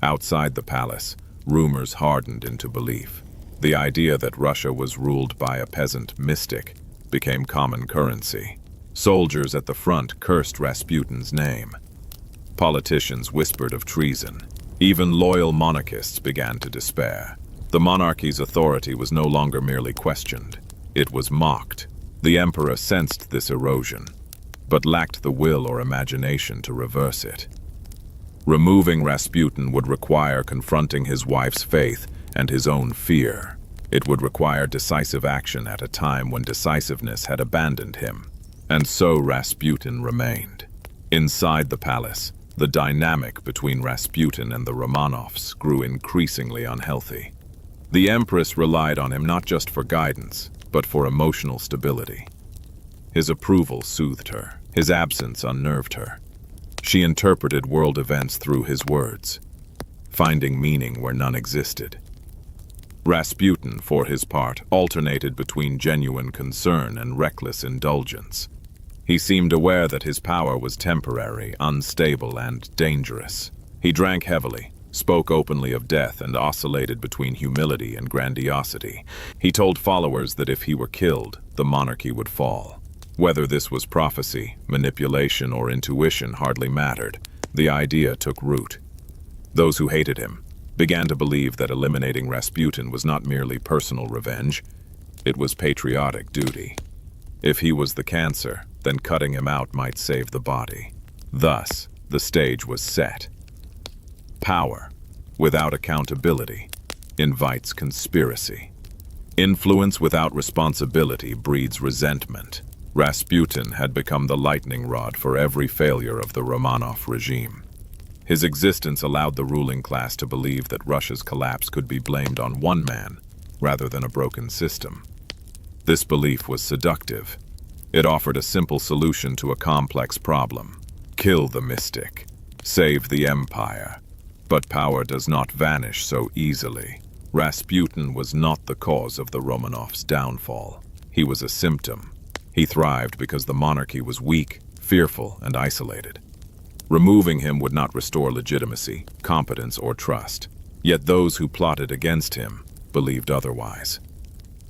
Outside the palace, rumors hardened into belief. The idea that Russia was ruled by a peasant mystic became common currency. Soldiers at the front cursed Rasputin's name. Politicians whispered of treason. Even loyal monarchists began to despair. The monarchy's authority was no longer merely questioned. It was mocked. The emperor sensed this erosion, but lacked the will or imagination to reverse it. Removing Rasputin would require confronting his wife's faith and his own fear. It would require decisive action at a time when decisiveness had abandoned him. And so Rasputin remained. Inside the palace, the dynamic between Rasputin and the Romanovs grew increasingly unhealthy. The empress relied on him not just for guidance, but for emotional stability. His approval soothed her. His absence unnerved her. She interpreted world events through his words, finding meaning where none existed. Rasputin, for his part, alternated between genuine concern and reckless indulgence. He seemed aware that his power was temporary, unstable, and dangerous. He drank heavily, spoke openly of death, and oscillated between humility and grandiosity. He told followers that if he were killed, the monarchy would fall. Whether this was prophecy, manipulation, or intuition hardly mattered. The idea took root. Those who hated him began to believe that eliminating Rasputin was not merely personal revenge, it was patriotic duty. If he was the cancer, then cutting him out might save the body. Thus, the stage was set. Power, without accountability, invites conspiracy. Influence without responsibility breeds resentment. Rasputin had become the lightning rod for every failure of the Romanov regime. His existence allowed the ruling class to believe that Russia's collapse could be blamed on one man, rather than a broken system. This belief was seductive. It offered a simple solution to a complex problem. Kill the mystic. Save the empire. But power does not vanish so easily. Rasputin was not the cause of the Romanovs' downfall. He was a symptom. He thrived because the monarchy was weak, fearful, and isolated. Removing him would not restore legitimacy, competence, or trust. Yet those who plotted against him believed otherwise.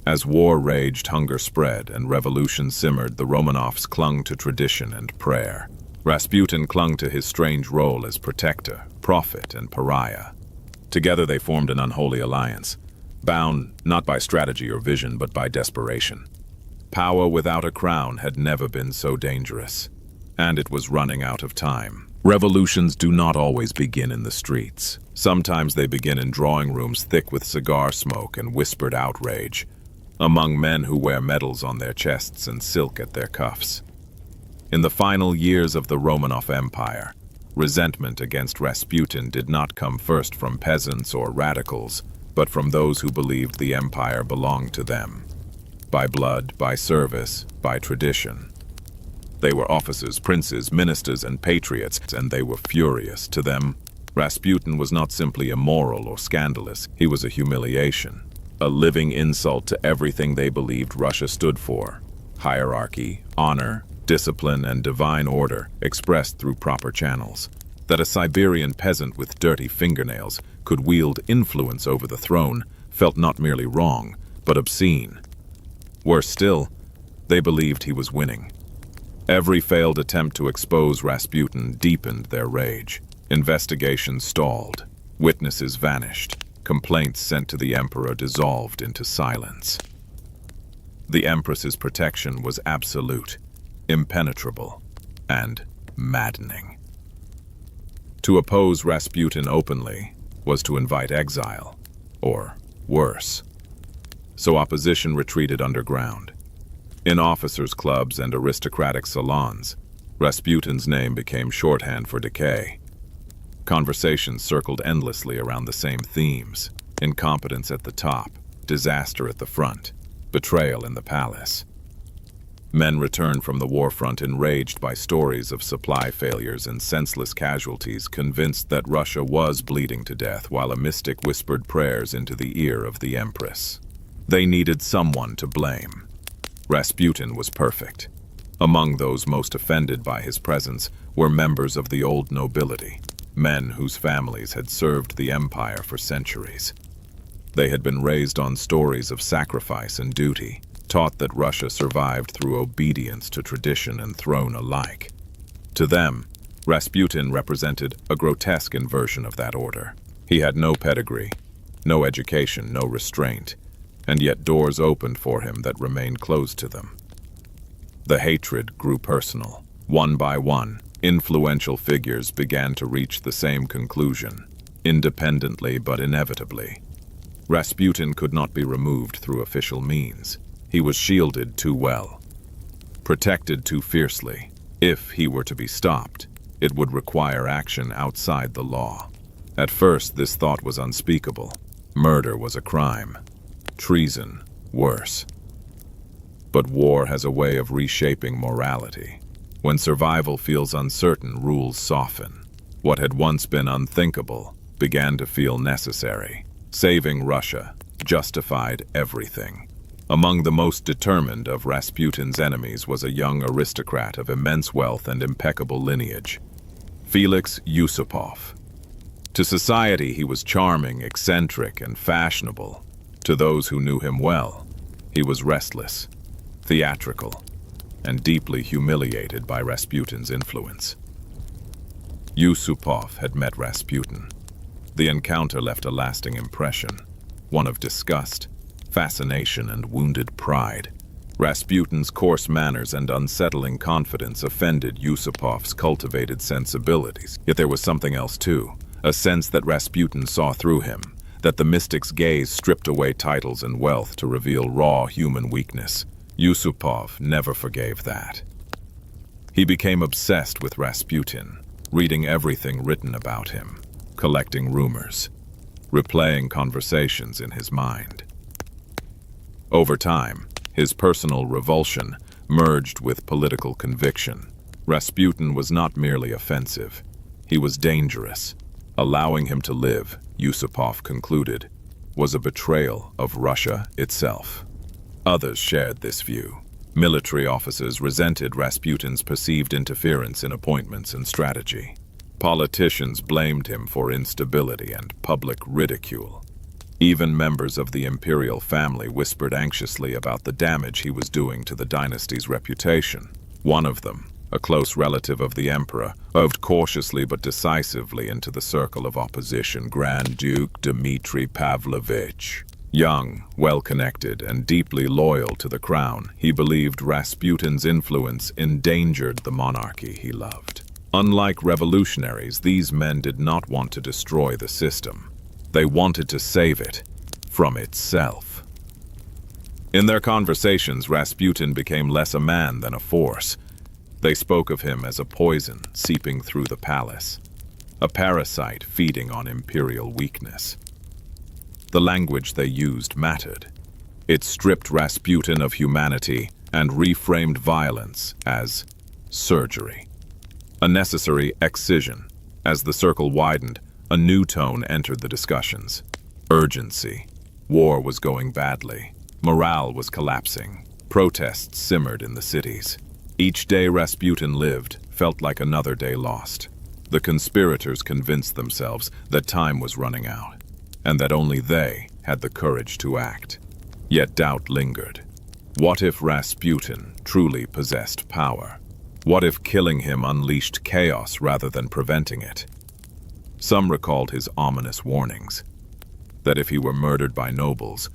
As war raged, hunger spread, and revolution simmered, the Romanovs clung to tradition and prayer. Rasputin clung to his strange role as protector, prophet, and pariah. Together they formed an unholy alliance, bound not by strategy or vision, but by desperation. Power without a crown had never been so dangerous, and it was running out of time. Revolutions do not always begin in the streets. Sometimes they begin in drawing rooms thick with cigar smoke and whispered outrage, among men who wear medals on their chests and silk at their cuffs. In the final years of the Romanov Empire, resentment against Rasputin did not come first from peasants or radicals, but from those who believed the empire belonged to them. By blood, by service, by tradition. They were officers, princes, ministers, and patriots, and they were furious. To them, Rasputin was not simply immoral or scandalous, he was a humiliation, a living insult to everything they believed Russia stood for: hierarchy, honor, discipline, and divine order expressed through proper channels. That a Siberian peasant with dirty fingernails could wield influence over the throne felt not merely wrong, but obscene. Worse still, they believed he was winning. Every failed attempt to expose Rasputin deepened their rage. Investigations stalled, witnesses vanished, complaints sent to the emperor dissolved into silence. The empress's protection was absolute, impenetrable, and maddening. To oppose Rasputin openly was to invite exile, or worse. So opposition retreated underground. In officers' clubs and aristocratic salons, Rasputin's name became shorthand for decay. Conversations circled endlessly around the same themes: incompetence at the top, disaster at the front, betrayal in the palace. Men returned from the war front enraged by stories of supply failures and senseless casualties, convinced that Russia was bleeding to death while a mystic whispered prayers into the ear of the empress. They needed someone to blame. Rasputin was perfect. Among those most offended by his presence were members of the old nobility, men whose families had served the empire for centuries. They had been raised on stories of sacrifice and duty, taught that Russia survived through obedience to tradition and throne alike. To them, Rasputin represented a grotesque inversion of that order. He had no pedigree, no education, no restraint, and yet doors opened for him that remained closed to them. The hatred grew personal. One by one, influential figures began to reach the same conclusion, independently but inevitably. Rasputin could not be removed through official means. He was shielded too well, protected too fiercely. If he were to be stopped, it would require action outside the law. At first, this thought was unspeakable. Murder was a crime. Treason, worse. But war has a way of reshaping morality. When survival feels uncertain, rules soften. What had once been unthinkable began to feel necessary. Saving Russia justified everything. Among the most determined of Rasputin's enemies was a young aristocrat of immense wealth and impeccable lineage, Felix Yusupov. To society, he was charming, eccentric, and fashionable. To those who knew him well, he was restless, theatrical, and deeply humiliated by Rasputin's influence. Yusupov had met Rasputin. The encounter left a lasting impression, one of disgust, fascination, and wounded pride. Rasputin's coarse manners and unsettling confidence offended Yusupov's cultivated sensibilities. Yet there was something else too, a sense that Rasputin saw through him, that the mystic's gaze stripped away titles and wealth to reveal raw human weakness. Yusupov never forgave that. He became obsessed with Rasputin, reading everything written about him, collecting rumors, replaying conversations in his mind. Over time, his personal revulsion merged with political conviction. Rasputin was not merely offensive, he was dangerous. Allowing him to live, Yusupov concluded, was a betrayal of Russia itself. Others shared this view. Military officers resented Rasputin's perceived interference in appointments and strategy. Politicians blamed him for instability and public ridicule. Even members of the imperial family whispered anxiously about the damage he was doing to the dynasty's reputation. One of them, a close relative of the emperor, moved cautiously but decisively into the circle of opposition. Grand Duke Dmitry Pavlovich. Young, well-connected, and deeply loyal to the crown, he believed Rasputin's influence endangered the monarchy he loved. Unlike revolutionaries, these men did not want to destroy the system. They wanted to save it from itself. In their conversations, Rasputin became less a man than a force. They spoke of him as a poison seeping through the palace, a parasite feeding on imperial weakness. The language they used mattered. It stripped Rasputin of humanity and reframed violence as surgery, a necessary excision. As the circle widened, a new tone entered the discussions. Urgency. War was going badly. Morale was collapsing. Protests simmered in the cities. Each day Rasputin lived felt like another day lost. The conspirators convinced themselves that time was running out, and that only they had the courage to act. Yet doubt lingered. What if Rasputin truly possessed power? What if killing him unleashed chaos rather than preventing it? Some recalled his ominous warnings, that if he were murdered by nobles,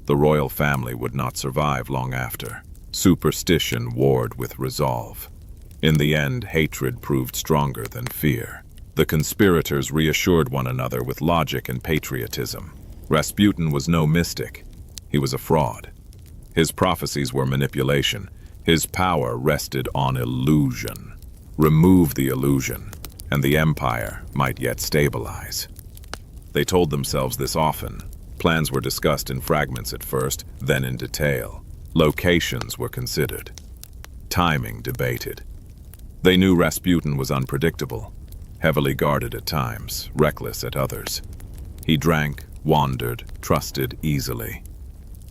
the royal family would not survive long after. Superstition warred with resolve. In the end, hatred proved stronger than fear. The conspirators reassured one another with logic and patriotism. Rasputin was no mystic. He was a fraud. His prophecies were manipulation. His power rested on illusion. Remove the illusion, and the empire might yet stabilize. They told themselves this often. Plans were discussed in fragments at first, then in detail. Locations were considered. Timing debated. They knew Rasputin was unpredictable, heavily guarded at times, reckless at others. He drank, wandered, trusted easily.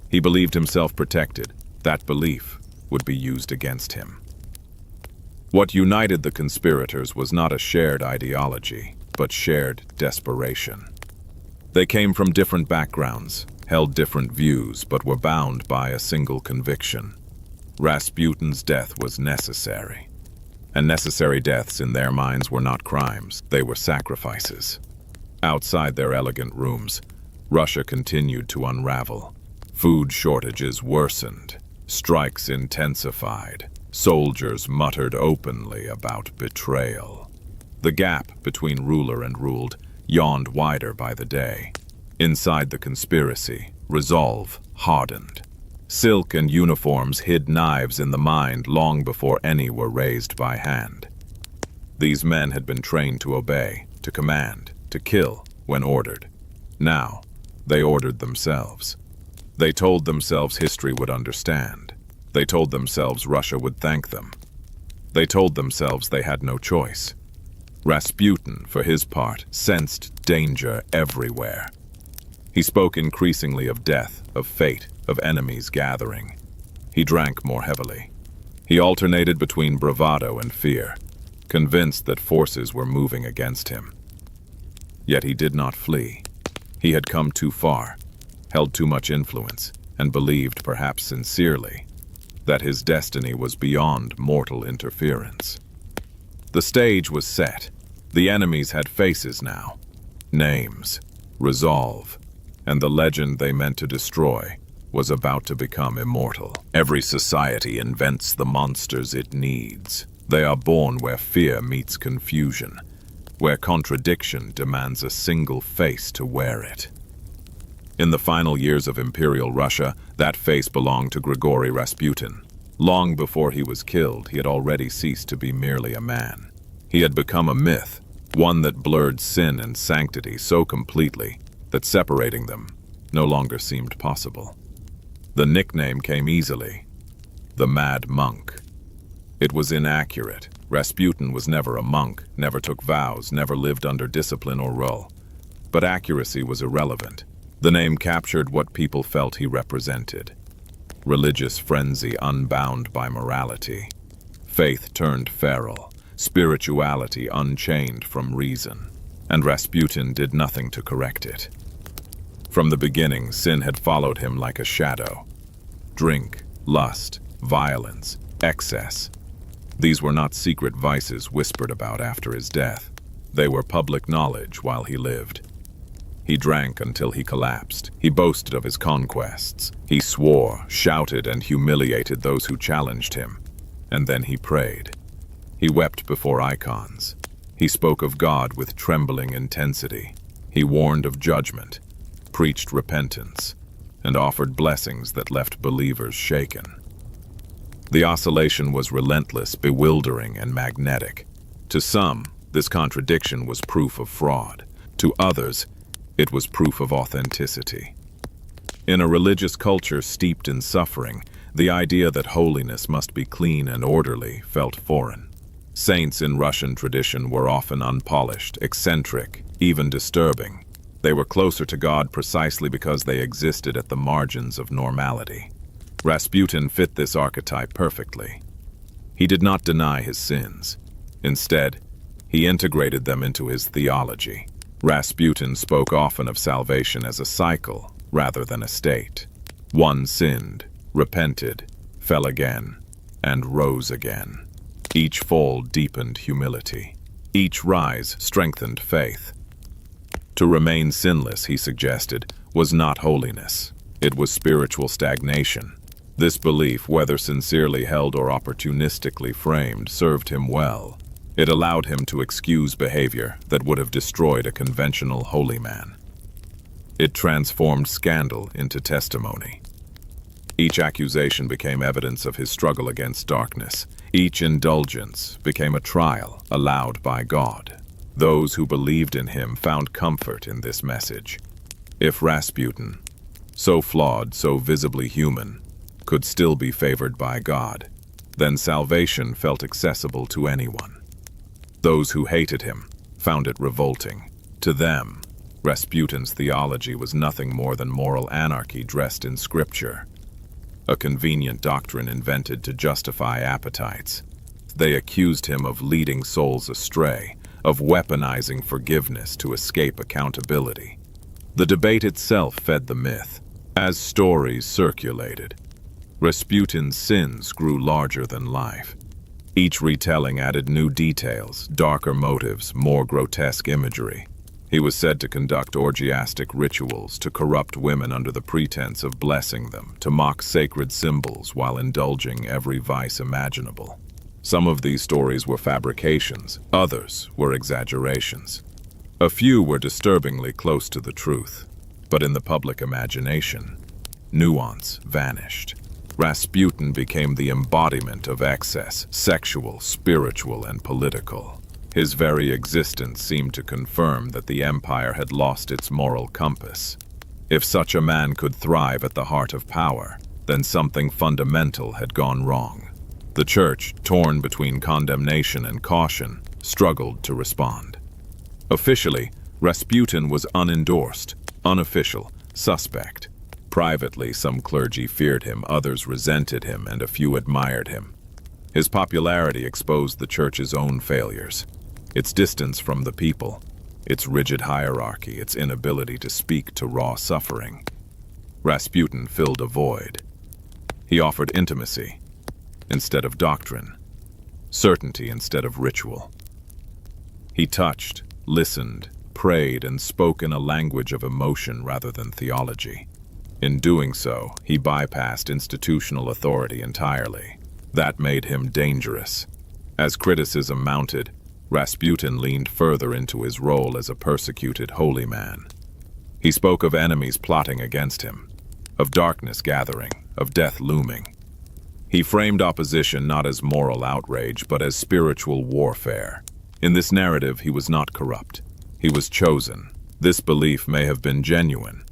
He believed himself protected. That belief would be used against him. What united the conspirators was not a shared ideology, but shared desperation. They came from different backgrounds, held different views, but were bound by a single conviction. Rasputin's death was necessary. And necessary deaths in their minds were not crimes, they were sacrifices. Outside their elegant rooms, Russia continued to unravel. Food shortages worsened, strikes intensified, soldiers muttered openly about betrayal. The gap between ruler and ruled yawned wider by the day. Inside the conspiracy, resolve hardened. Silk and uniforms hid knives in the mind long before any were raised by hand. These men had been trained to obey, to command, to kill when ordered. Now, they ordered themselves. They told themselves history would understand. They told themselves Russia would thank them. They told themselves they had no choice. Rasputin, for his part, sensed danger everywhere. He spoke increasingly of death, of fate, of enemies gathering. He drank more heavily. He alternated between bravado and fear, convinced that forces were moving against him. Yet he did not flee. He had come too far, held too much influence, and believed, perhaps sincerely, that his destiny was beyond mortal interference. The stage was set. The enemies had faces now, names, resolve, and the legend they meant to destroy was about to become immortal. Every society invents the monsters it needs. They are born where fear meets confusion, where contradiction demands a single face to wear it. In the final years of Imperial Russia, that face belonged to Grigori Rasputin. Long before he was killed, he had already ceased to be merely a man. He had become a myth, one that blurred sin and sanctity so completely that separating them no longer seemed possible. The nickname came easily, the Mad Monk. It was inaccurate. Rasputin was never a monk, never took vows, never lived under discipline or rule. But accuracy was irrelevant. The name captured what people felt he represented. Religious frenzy unbound by morality. Faith turned feral. Spirituality unchained from reason. And Rasputin did nothing to correct it. From the beginning, sin had followed him like a shadow. Drink, lust, violence, excess. These were not secret vices whispered about after his death. They were public knowledge while he lived. He drank until he collapsed. He boasted of his conquests. He swore, shouted, and humiliated those who challenged him. And then he prayed. He wept before icons. He spoke of God with trembling intensity. He warned of judgment, preached repentance, and offered blessings that left believers shaken. The oscillation was relentless, bewildering, and magnetic. To some, this contradiction was proof of fraud. To others, it was proof of authenticity. In a religious culture steeped in suffering, the idea that holiness must be clean and orderly felt foreign. Saints in Russian tradition were often unpolished, eccentric, even disturbing. They were closer to God precisely because they existed at the margins of normality. Rasputin fit this archetype perfectly. He did not deny his sins. Instead, he integrated them into his theology. Rasputin spoke often of salvation as a cycle rather than a state. One sinned, repented, fell again, and rose again. Each fall deepened humility. Each rise strengthened faith. To remain sinless, he suggested, was not holiness. It was spiritual stagnation. This belief, whether sincerely held or opportunistically framed, served him well. It allowed him to excuse behavior that would have destroyed a conventional holy man. It transformed scandal into testimony. Each accusation became evidence of his struggle against darkness. Each indulgence became a trial allowed by God. Those who believed in him found comfort in this message. If Rasputin, so flawed, so visibly human, could still be favored by God, then salvation felt accessible to anyone. Those who hated him found it revolting. To them, Rasputin's theology was nothing more than moral anarchy dressed in scripture, a convenient doctrine invented to justify appetites. They accused him of leading souls astray, of weaponizing forgiveness to escape accountability. The debate itself fed the myth. As stories circulated, Rasputin's sins grew larger than life. Each retelling added new details, darker motives, more grotesque imagery. He was said to conduct orgiastic rituals, to corrupt women under the pretense of blessing them, to mock sacred symbols while indulging every vice imaginable. Some of these stories were fabrications, others were exaggerations. A few were disturbingly close to the truth, but in the public imagination, nuance vanished. Rasputin became the embodiment of excess, sexual, spiritual, and political. His very existence seemed to confirm that the empire had lost its moral compass. If such a man could thrive at the heart of power, then something fundamental had gone wrong. The church, torn between condemnation and caution, struggled to respond. Officially, Rasputin was unendorsed, unofficial, suspect. Privately, some clergy feared him, others resented him, and a few admired him. His popularity exposed the church's own failures, its distance from the people, its rigid hierarchy, its inability to speak to raw suffering. Rasputin filled a void. He offered intimacy instead of doctrine, certainty instead of ritual. He touched, listened, prayed, and spoke in a language of emotion rather than theology. In doing so, he bypassed institutional authority entirely. That made him dangerous. As criticism mounted, Rasputin leaned further into his role as a persecuted holy man. He spoke of enemies plotting against him, of darkness gathering, of death looming. He framed opposition not as moral outrage, but as spiritual warfare. In this narrative, he was not corrupt. He was chosen. This belief may have been genuine.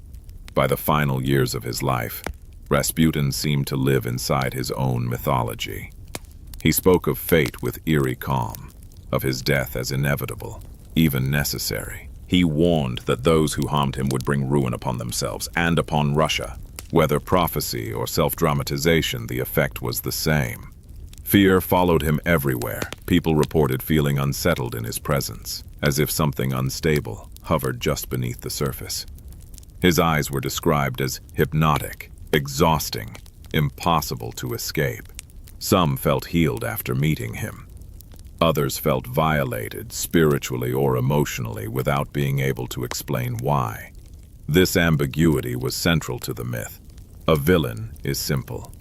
By the final years of his life, Rasputin seemed to live inside his own mythology. He spoke of fate with eerie calm, of his death as inevitable, even necessary. He warned that those who harmed him would bring ruin upon themselves and upon Russia. Whether prophecy or self-dramatization, the effect was the same. Fear followed him everywhere. People reported feeling unsettled in his presence, as if something unstable hovered just beneath the surface. His eyes were described as hypnotic, exhausting, impossible to escape. Some felt healed after meeting him. Others felt violated, spiritually or emotionally, without being able to explain why. This ambiguity was central to the myth. A villain is simple.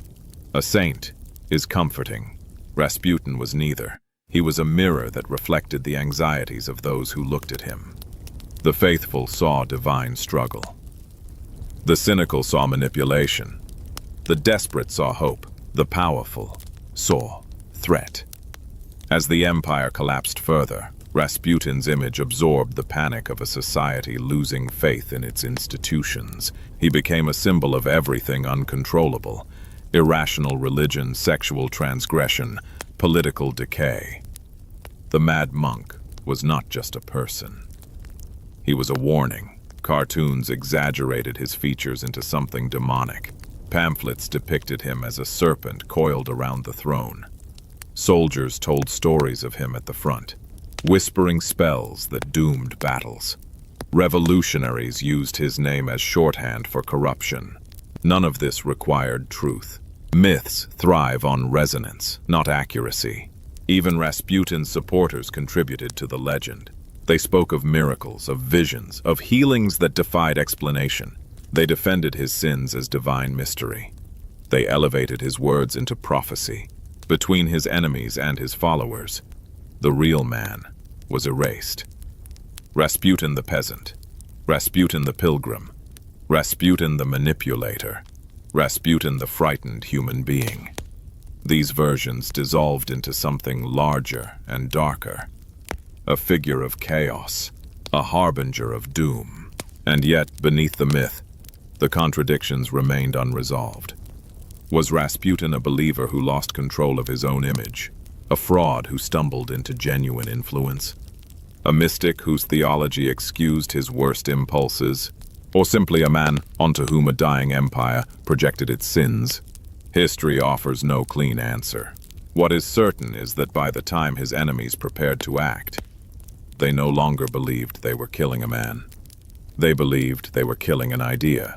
A saint is comforting. Rasputin was neither. He was a mirror that reflected the anxieties of those who looked at him. The faithful saw divine struggle. The cynical saw manipulation. The desperate saw hope. The powerful saw threat. As the empire collapsed further, Rasputin's image absorbed the panic of a society losing faith in its institutions. He became a symbol of everything uncontrollable: irrational religion, sexual transgression, political decay. The Mad Monk was not just a person. He was a warning. Cartoons exaggerated his features into something demonic. Pamphlets depicted him as a serpent coiled around the throne. Soldiers told stories of him at the front, whispering spells that doomed battles. Revolutionaries used his name as shorthand for corruption. None of this required truth. Myths thrive on resonance, not accuracy. Even Rasputin's supporters contributed to the legend. They spoke of miracles, of visions, of healings that defied explanation. They defended his sins as divine mystery. They elevated his words into prophecy. Between his enemies and his followers, the real man was erased. Rasputin the peasant, Rasputin the pilgrim, Rasputin the manipulator, Rasputin the frightened human being. These versions dissolved into something larger and darker, a figure of chaos, a harbinger of doom. And yet, beneath the myth, the contradictions remained unresolved. Was Rasputin a believer who lost control of his own image? A fraud who stumbled into genuine influence? A mystic whose theology excused his worst impulses? Or simply a man onto whom a dying empire projected its sins? History offers no clean answer. What is certain is that by the time his enemies prepared to act, they no longer believed they were killing a man. They believed they were killing an idea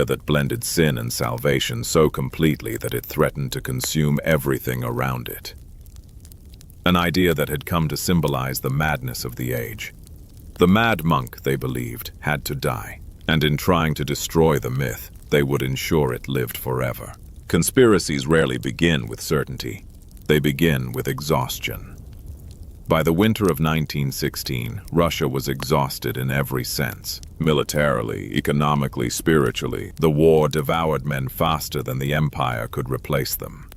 that blended sin and salvation so completely that it threatened to consume everything around it. An idea that had come to symbolize the madness of the age. The mad monk, they believed, had to die, and in trying to destroy the myth, they would ensure it lived forever. Conspiracies rarely begin with certainty. They begin with exhaustion. By the winter of 1916, Russia was exhausted in every sense. Militarily, economically, spiritually, the war devoured men faster than the empire could replace them.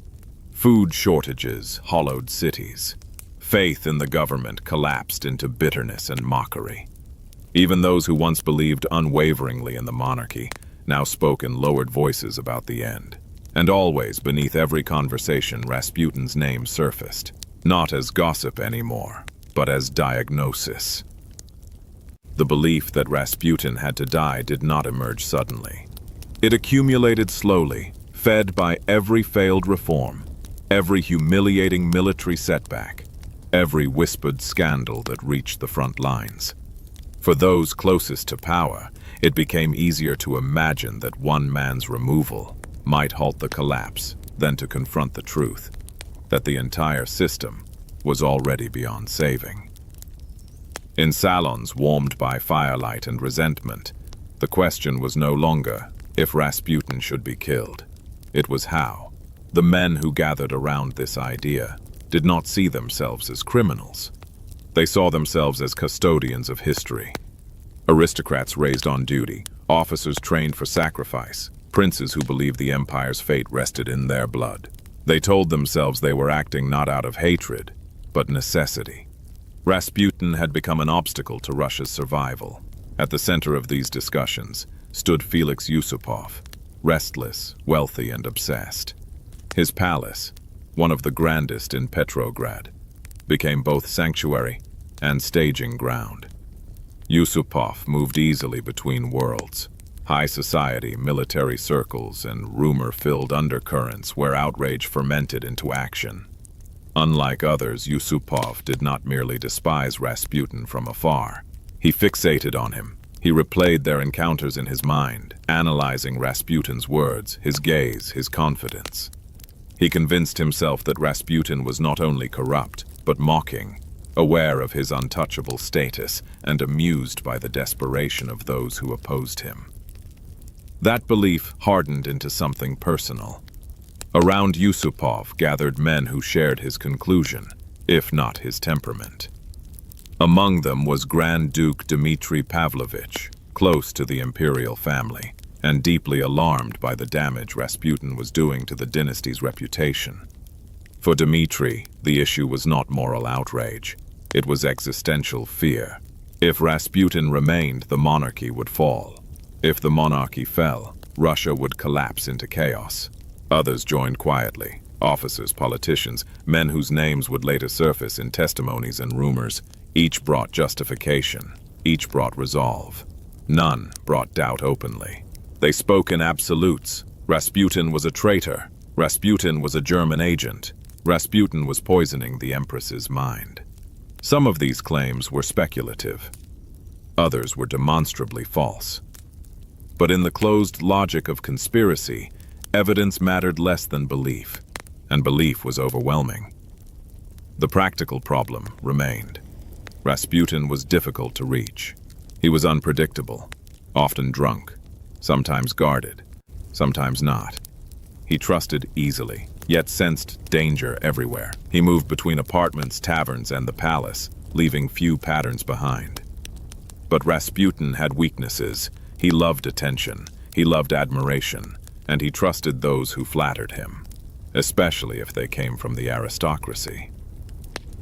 Food shortages hollowed cities. Faith in the government collapsed into bitterness and mockery. Even those who once believed unwaveringly in the monarchy now spoke in lowered voices about the end. And always, beneath every conversation, Rasputin's name surfaced. Not as gossip anymore, but as diagnosis. The belief that Rasputin had to die did not emerge suddenly. It accumulated slowly, fed by every failed reform, every humiliating military setback, every whispered scandal that reached the front lines. For those closest to power, it became easier to imagine that one man's removal might halt the collapse than to confront the truth that the entire system was already beyond saving. In salons warmed by firelight and resentment, the question was no longer if Rasputin should be killed. It was how. The men who gathered around this idea did not see themselves as criminals. They saw themselves as custodians of history. Aristocrats raised on duty, officers trained for sacrifice, princes who believed the empire's fate rested in their blood. They told themselves they were acting not out of hatred, but necessity. Rasputin had become an obstacle to Russia's survival. At the center of these discussions stood Felix Yusupov, restless, wealthy, and obsessed. His palace, one of the grandest in Petrograd, became both sanctuary and staging ground. Yusupov moved easily between worlds. High society, military circles, and rumor-filled undercurrents where outrage fermented into action. Unlike others, Yusupov did not merely despise Rasputin from afar. He fixated on him. He replayed their encounters in his mind, analyzing Rasputin's words, his gaze, his confidence. He convinced himself that Rasputin was not only corrupt, but mocking, aware of his untouchable status and amused by the desperation of those who opposed him. That belief hardened into something personal. Around Yusupov gathered men who shared his conclusion, if not his temperament. Among them was Grand Duke Dmitry Pavlovich, close to the imperial family, and deeply alarmed by the damage Rasputin was doing to the dynasty's reputation. For Dmitry, the issue was not moral outrage. It was existential fear. If Rasputin remained, the monarchy would fall. If the monarchy fell, Russia would collapse into chaos. Others joined quietly. Officers, politicians, men whose names would later surface in testimonies and rumors. Each brought justification. Each brought resolve. None brought doubt openly. They spoke in absolutes. Rasputin was a traitor. Rasputin was a German agent. Rasputin was poisoning the Empress's mind. Some of these claims were speculative. Others were demonstrably false. But in the closed logic of conspiracy, evidence mattered less than belief, and belief was overwhelming. The practical problem remained. Rasputin was difficult to reach. He was unpredictable, often drunk, sometimes guarded, sometimes not. He trusted easily, yet sensed danger everywhere. He moved between apartments, taverns, and the palace, leaving few patterns behind. But Rasputin had weaknesses. He loved attention, he loved admiration, and he trusted those who flattered him, especially if they came from the aristocracy.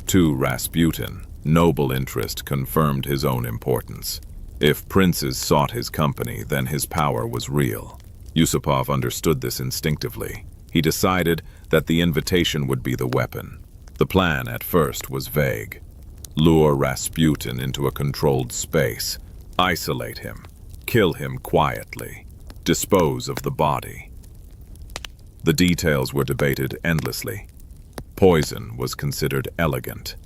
To Rasputin, noble interest confirmed his own importance. If princes sought his company, then his power was real. Yusupov understood this instinctively. He decided that the invitation would be the weapon. The plan at first was vague. Lure Rasputin into a controlled space, isolate him, kill him quietly, dispose of the body. The details were debated endlessly. Poison was considered elegant.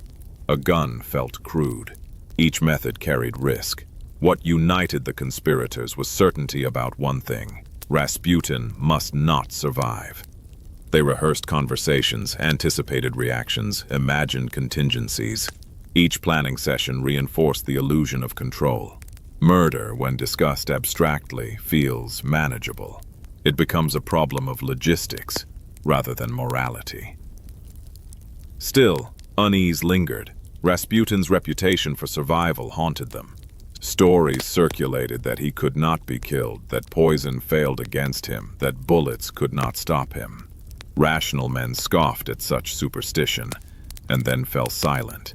A gun felt crude. Each method carried risk. What united the conspirators was certainty about one thing: Rasputin must not survive. They rehearsed conversations, anticipated reactions, imagined contingencies. Each planning session reinforced the illusion of control. Murder, when discussed abstractly, feels manageable. It becomes a problem of logistics rather than morality. Still, unease lingered. Rasputin's reputation for survival haunted them. Stories circulated that he could not be killed, that poison failed against him, that bullets could not stop him. Rational men scoffed at such superstition, and then fell silent,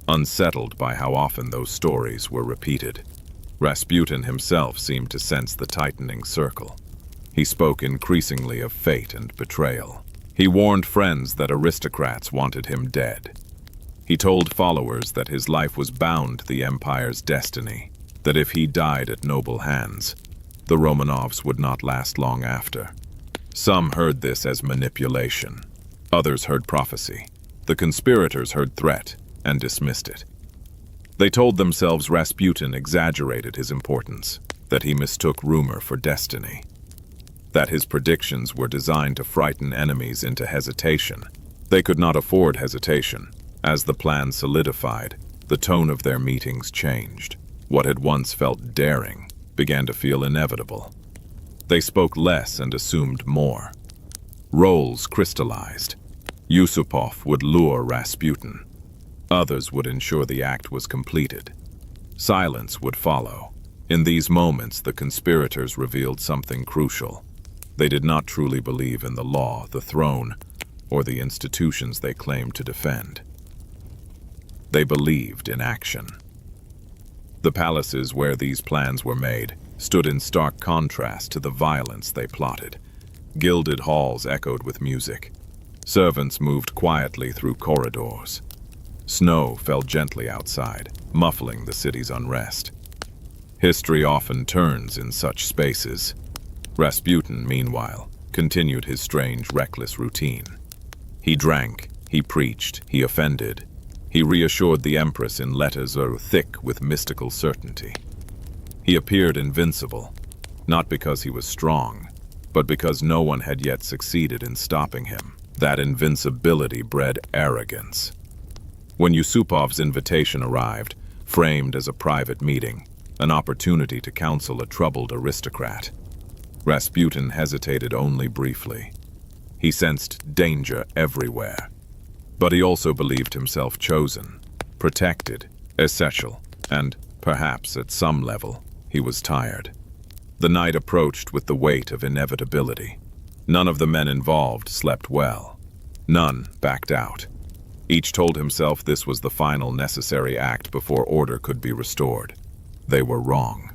unsettled by how often those stories were repeated. Rasputin himself seemed to sense the tightening circle. He spoke increasingly of fate and betrayal. He warned friends that aristocrats wanted him dead. He told followers that his life was bound to the empire's destiny, that if he died at noble hands, the Romanovs would not last long after. Some heard this as manipulation. Others heard prophecy. The conspirators heard threat and dismissed it. They told themselves Rasputin exaggerated his importance, that he mistook rumor for destiny, that his predictions were designed to frighten enemies into hesitation. They could not afford hesitation. As the plan solidified, the tone of their meetings changed. What had once felt daring began to feel inevitable. They spoke less and assumed more. Roles crystallized. Yusupov would lure Rasputin. Others would ensure the act was completed. Silence would follow. In these moments, the conspirators revealed something crucial. They did not truly believe in the law, the throne, or the institutions they claimed to defend. They believed in action. The palaces where these plans were made stood in stark contrast to the violence they plotted. Gilded halls echoed with music. Servants moved quietly through corridors. Snow fell gently outside, muffling the city's unrest. History often turns in such spaces. Rasputin, meanwhile, continued his strange, reckless routine. He drank, he preached, he offended. He reassured the Empress in letters thick with mystical certainty. He appeared invincible, not because he was strong, but because no one had yet succeeded in stopping him. That invincibility bred arrogance. When Yusupov's invitation arrived, framed as a private meeting, an opportunity to counsel a troubled aristocrat, Rasputin hesitated only briefly. He sensed danger everywhere. But he also believed himself chosen, protected, essential, and, perhaps at some level, he was tired. The night approached with the weight of inevitability. None of the men involved slept well. None backed out. Each told himself this was the final necessary act before order could be restored. They were wrong.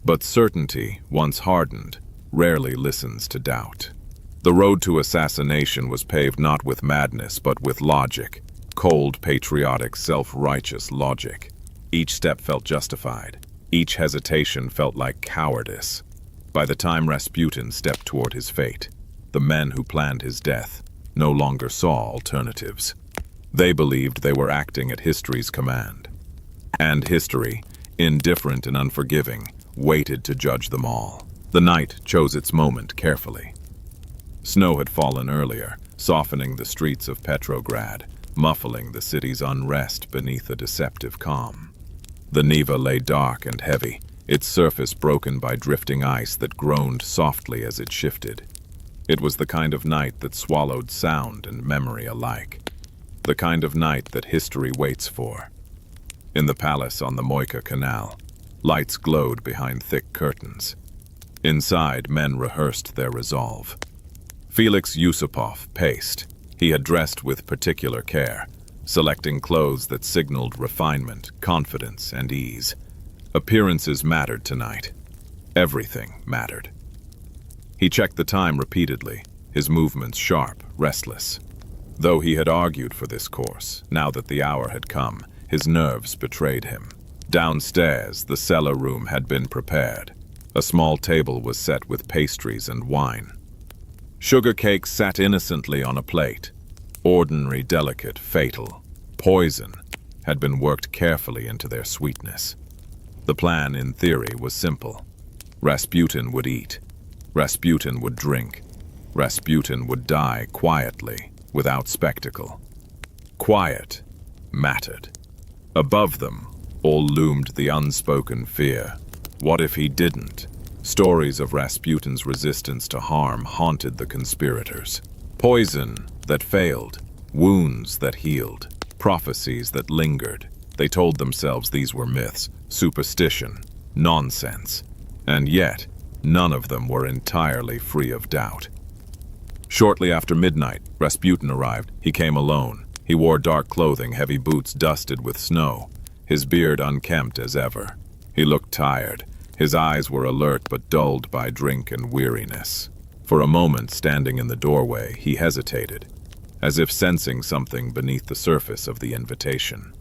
But certainty, once hardened, rarely listens to doubt. The road to assassination was paved not with madness but with logic, cold, patriotic, self-righteous logic. Each step felt justified. Each hesitation felt like cowardice. By the time Rasputin stepped toward his fate, the men who planned his death no longer saw alternatives. They believed they were acting at history's command. And history, indifferent and unforgiving, waited to judge them all. The night chose its moment carefully. Snow had fallen earlier, softening the streets of Petrograd, muffling the city's unrest beneath a deceptive calm. The Neva lay dark and heavy, its surface broken by drifting ice that groaned softly as it shifted. It was the kind of night that swallowed sound and memory alike. The kind of night that history waits for. In the palace on the Moika Canal, lights glowed behind thick curtains. Inside, men rehearsed their resolve. Felix Yusupov paced. He had dressed with particular care, selecting clothes that signaled refinement, confidence, and ease. Appearances mattered tonight. Everything mattered. He checked the time repeatedly, his movements sharp, restless. Though he had argued for this course, now that the hour had come, his nerves betrayed him. Downstairs, the cellar room had been prepared. A small table was set with pastries and wine. Sugar cakes sat innocently on a plate. Ordinary, delicate, fatal. Poison had been worked carefully into their sweetness. The plan, in theory, was simple. Rasputin would eat. Rasputin would drink. Rasputin would die quietly, without spectacle. Quiet mattered. Above them, all loomed the unspoken fear. What if he didn't? Stories of Rasputin's resistance to harm haunted the conspirators. Poison that failed, wounds that healed, prophecies that lingered. They told themselves these were myths, superstition, nonsense. And yet, none of them were entirely free of doubt. Shortly after midnight, Rasputin arrived. He came alone. He wore dark clothing, heavy boots dusted with snow, his beard unkempt as ever. He looked tired. His eyes were alert but dulled by drink and weariness. For a moment, standing in the doorway, he hesitated, as if sensing something beneath the surface of the invitation.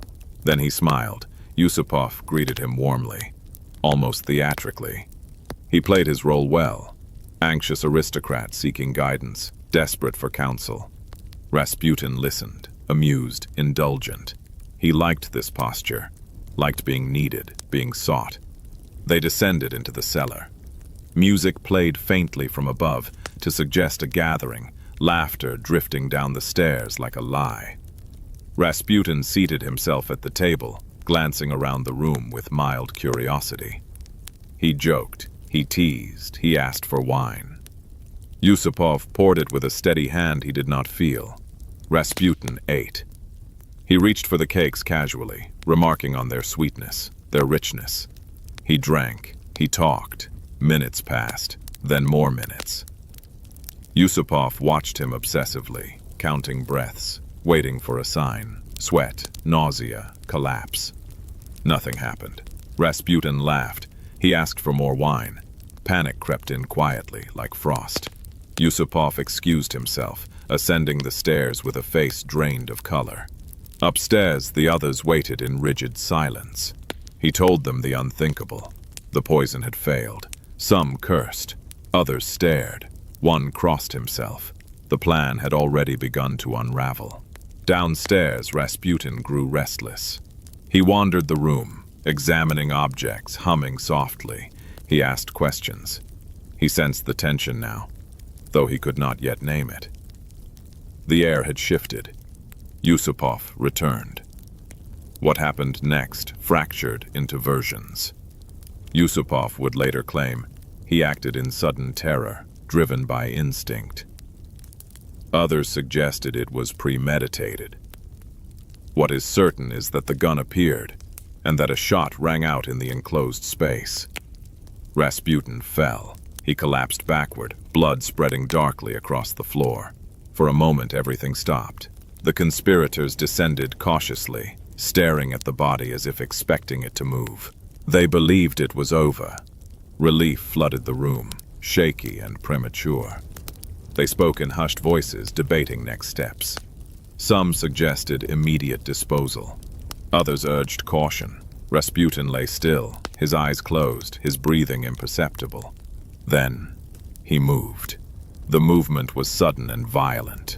Then he smiled. Yusupov greeted him warmly, almost theatrically. He played his role well. Anxious aristocrat seeking guidance, desperate for counsel. Rasputin listened, amused, indulgent. He liked this posture, liked being needed, being sought. They descended into the cellar. Music played faintly from above to suggest a gathering, laughter drifting down the stairs like a lie. Rasputin seated himself at the table, glancing around the room with mild curiosity. He joked, he teased, he asked for wine. Yusupov poured it with a steady hand he did not feel. Rasputin ate. He reached for the cakes casually, remarking on their sweetness, their richness. He drank, he talked. Minutes passed, then more minutes. Yusupov watched him obsessively, counting breaths, waiting for a sign. Sweat, nausea, collapse. Nothing happened. Rasputin laughed. He asked for more wine. Panic crept in quietly, like frost. Yusupov excused himself, ascending the stairs with a face drained of color. Upstairs, the others waited in rigid silence. He told them the unthinkable. The poison had failed. Some cursed. Others stared. One crossed himself. The plan had already begun to unravel. Downstairs, Rasputin grew restless. He wandered the room, examining objects, humming softly. He asked questions. He sensed the tension now, though he could not yet name it. The air had shifted. Yusupov returned. What happened next fractured into versions. Yusupov would later claim he acted in sudden terror, driven by instinct. Others suggested it was premeditated. What is certain is that the gun appeared, and that a shot rang out in the enclosed space. Rasputin fell. He collapsed backward, blood spreading darkly across the floor. For a moment, everything stopped. The conspirators descended cautiously, staring at the body as if expecting it to move. They believed it was over. Relief flooded the room, shaky and premature. They spoke in hushed voices, debating next steps. Some suggested immediate disposal. Others urged caution. Rasputin lay still, his eyes closed, his breathing imperceptible. Then, he moved. The movement was sudden and violent.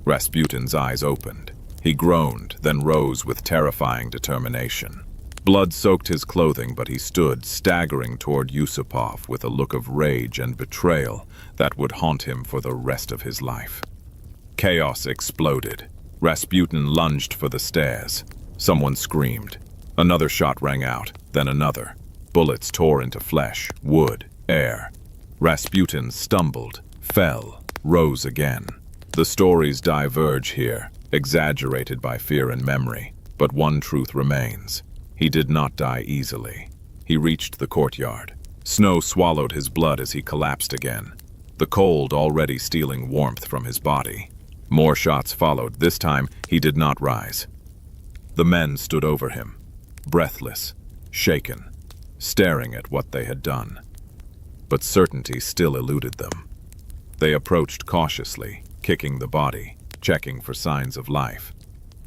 Rasputin's eyes opened. He groaned, then rose with terrifying determination. Blood soaked his clothing, but he stood, staggering toward Yusupov with a look of rage and betrayal that would haunt him for the rest of his life. Chaos exploded. Rasputin lunged for the stairs. Someone screamed. Another shot rang out, then another. Bullets tore into flesh, wood, air. Rasputin stumbled, fell, rose again. The stories diverge here, exaggerated by fear and memory, but one truth remains. He did not die easily. He reached the courtyard. Snow swallowed his blood as he collapsed again, the cold already stealing warmth from his body. More shots followed. This time, he did not rise. The men stood over him, breathless, shaken, staring at what they had done. But certainty still eluded them. They approached cautiously, kicking the body, checking for signs of life.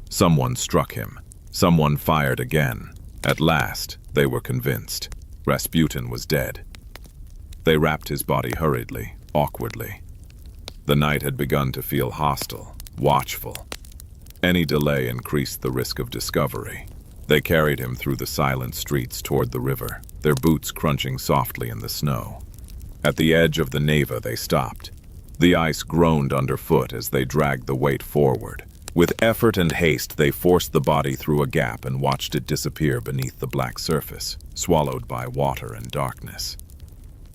Someone struck him. Someone fired again. At last, they were convinced. Rasputin was dead. They wrapped his body hurriedly, awkwardly. The night had begun to feel hostile, watchful. Any delay increased the risk of discovery. They carried him through the silent streets toward the river, their boots crunching softly in the snow. At the edge of the Neva, they stopped. The ice groaned underfoot as they dragged the weight forward. With effort and haste, they forced the body through a gap and watched it disappear beneath the black surface, swallowed by water and darkness.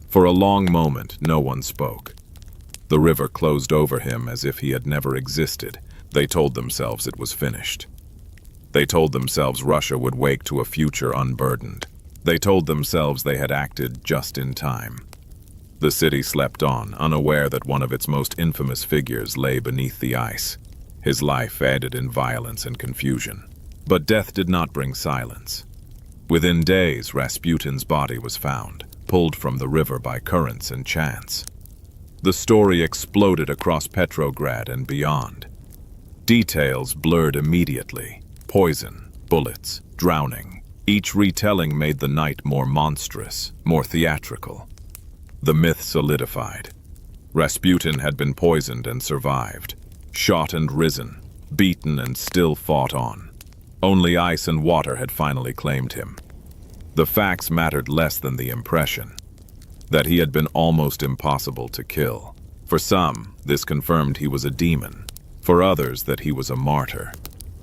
For a long moment, no one spoke. The river closed over him as if he had never existed. They told themselves it was finished. They told themselves Russia would wake to a future unburdened. They told themselves they had acted just in time. The city slept on, unaware that one of its most infamous figures lay beneath the ice. His life added in violence and confusion. But death did not bring silence. Within days, Rasputin's body was found, pulled from the river by currents and chance. The story exploded across Petrograd and beyond. Details blurred immediately. Poison, bullets, drowning. Each retelling made the night more monstrous, more theatrical. The myth solidified. Rasputin had been poisoned and survived. Shot and risen, beaten and still fought on. Only ice and water had finally claimed him. The facts mattered less than the impression. That he had been almost impossible to kill. For some, this confirmed he was a demon. For others, that he was a martyr.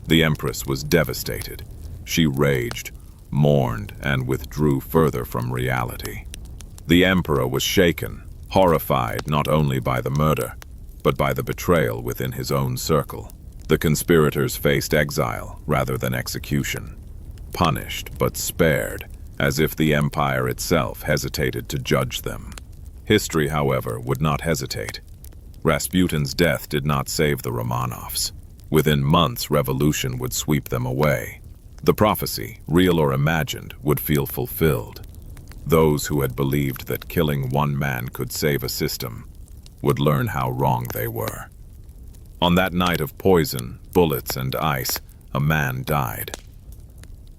The Empress was devastated. She raged, mourned, and withdrew further from reality. The Emperor was shaken, horrified not only by the murder, but by the betrayal within his own circle. The conspirators faced exile rather than execution, punished but spared, as if the empire itself hesitated to judge them. History, however, would not hesitate. Rasputin's death did not save the Romanovs. Within months, revolution would sweep them away. The prophecy, real or imagined, would feel fulfilled. Those who had believed that killing one man could save a system would learn how wrong they were. On that night of poison, bullets, and ice, a man died.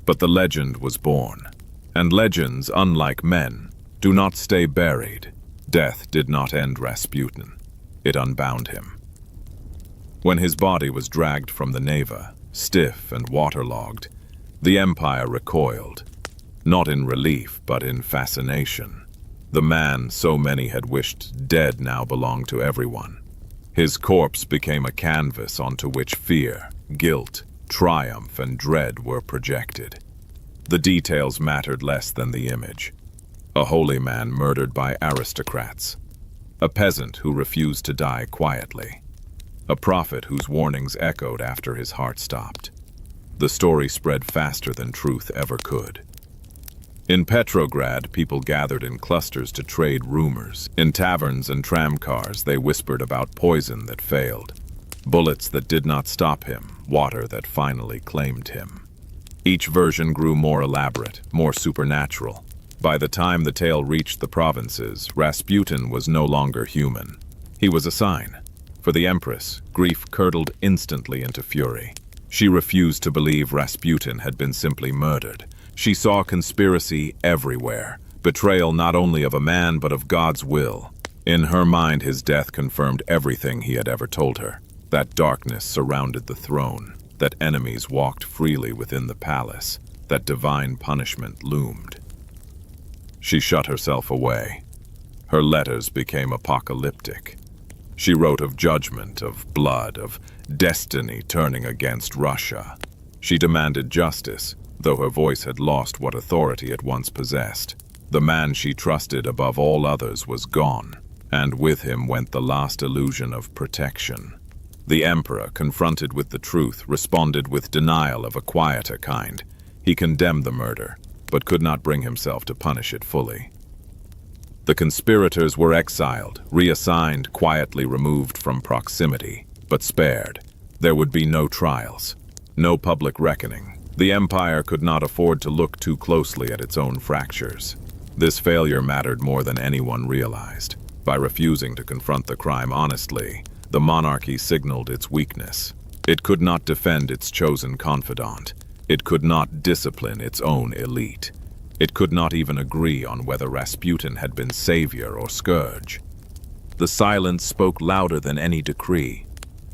But the legend was born. And legends, unlike men, do not stay buried. Death did not end Rasputin. It unbound him. When his body was dragged from the Neva, stiff and waterlogged, the empire recoiled, not in relief but in fascination. The man so many had wished dead now belonged to everyone. His corpse became a canvas onto which fear, guilt, triumph, and dread were projected. The details mattered less than the image. A holy man murdered by aristocrats. A peasant who refused to die quietly. A prophet whose warnings echoed after his heart stopped. The story spread faster than truth ever could. In Petrograd, people gathered in clusters to trade rumors. In taverns and tramcars, they whispered about poison that failed, bullets that did not stop him, water that finally claimed him. Each version grew more elaborate, more supernatural. By the time the tale reached the provinces, Rasputin was no longer human. He was a sign. For the Empress, grief curdled instantly into fury. She refused to believe Rasputin had been simply murdered. She saw conspiracy everywhere, betrayal not only of a man but of God's will. In her mind, his death confirmed everything he had ever told her. That darkness surrounded the throne, that enemies walked freely within the palace, that divine punishment loomed. She shut herself away. Her letters became apocalyptic. She wrote of judgment, of blood, of destiny turning against Russia. She demanded justice, though her voice had lost what authority it once possessed. The man she trusted above all others was gone, and with him went the last illusion of protection. The emperor, confronted with the truth, responded with denial of a quieter kind. He condemned the murder, but could not bring himself to punish it fully. The conspirators were exiled, reassigned, quietly removed from proximity, but spared. There would be no trials, no public reckoning. The empire could not afford to look too closely at its own fractures. This failure mattered more than anyone realized. By refusing to confront the crime honestly, the monarchy signaled its weakness. It could not defend its chosen confidant. It could not discipline its own elite. It could not even agree on whether Rasputin had been savior or scourge. The silence spoke louder than any decree.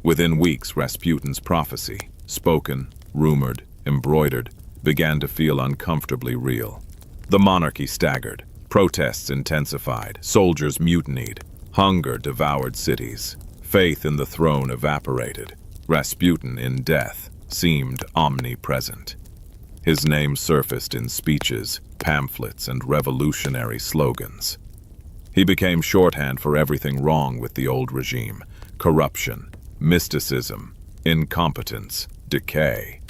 Within weeks, Rasputin's prophecy, spoken, rumored, embroidered, began to feel uncomfortably real. The monarchy staggered. Protests intensified. Soldiers mutinied. Hunger devoured cities. Faith in the throne evaporated. Rasputin, in death, seemed omnipresent. His name surfaced in speeches, pamphlets, and revolutionary slogans. He became shorthand for everything wrong with the old regime: corruption, mysticism, incompetence, decay.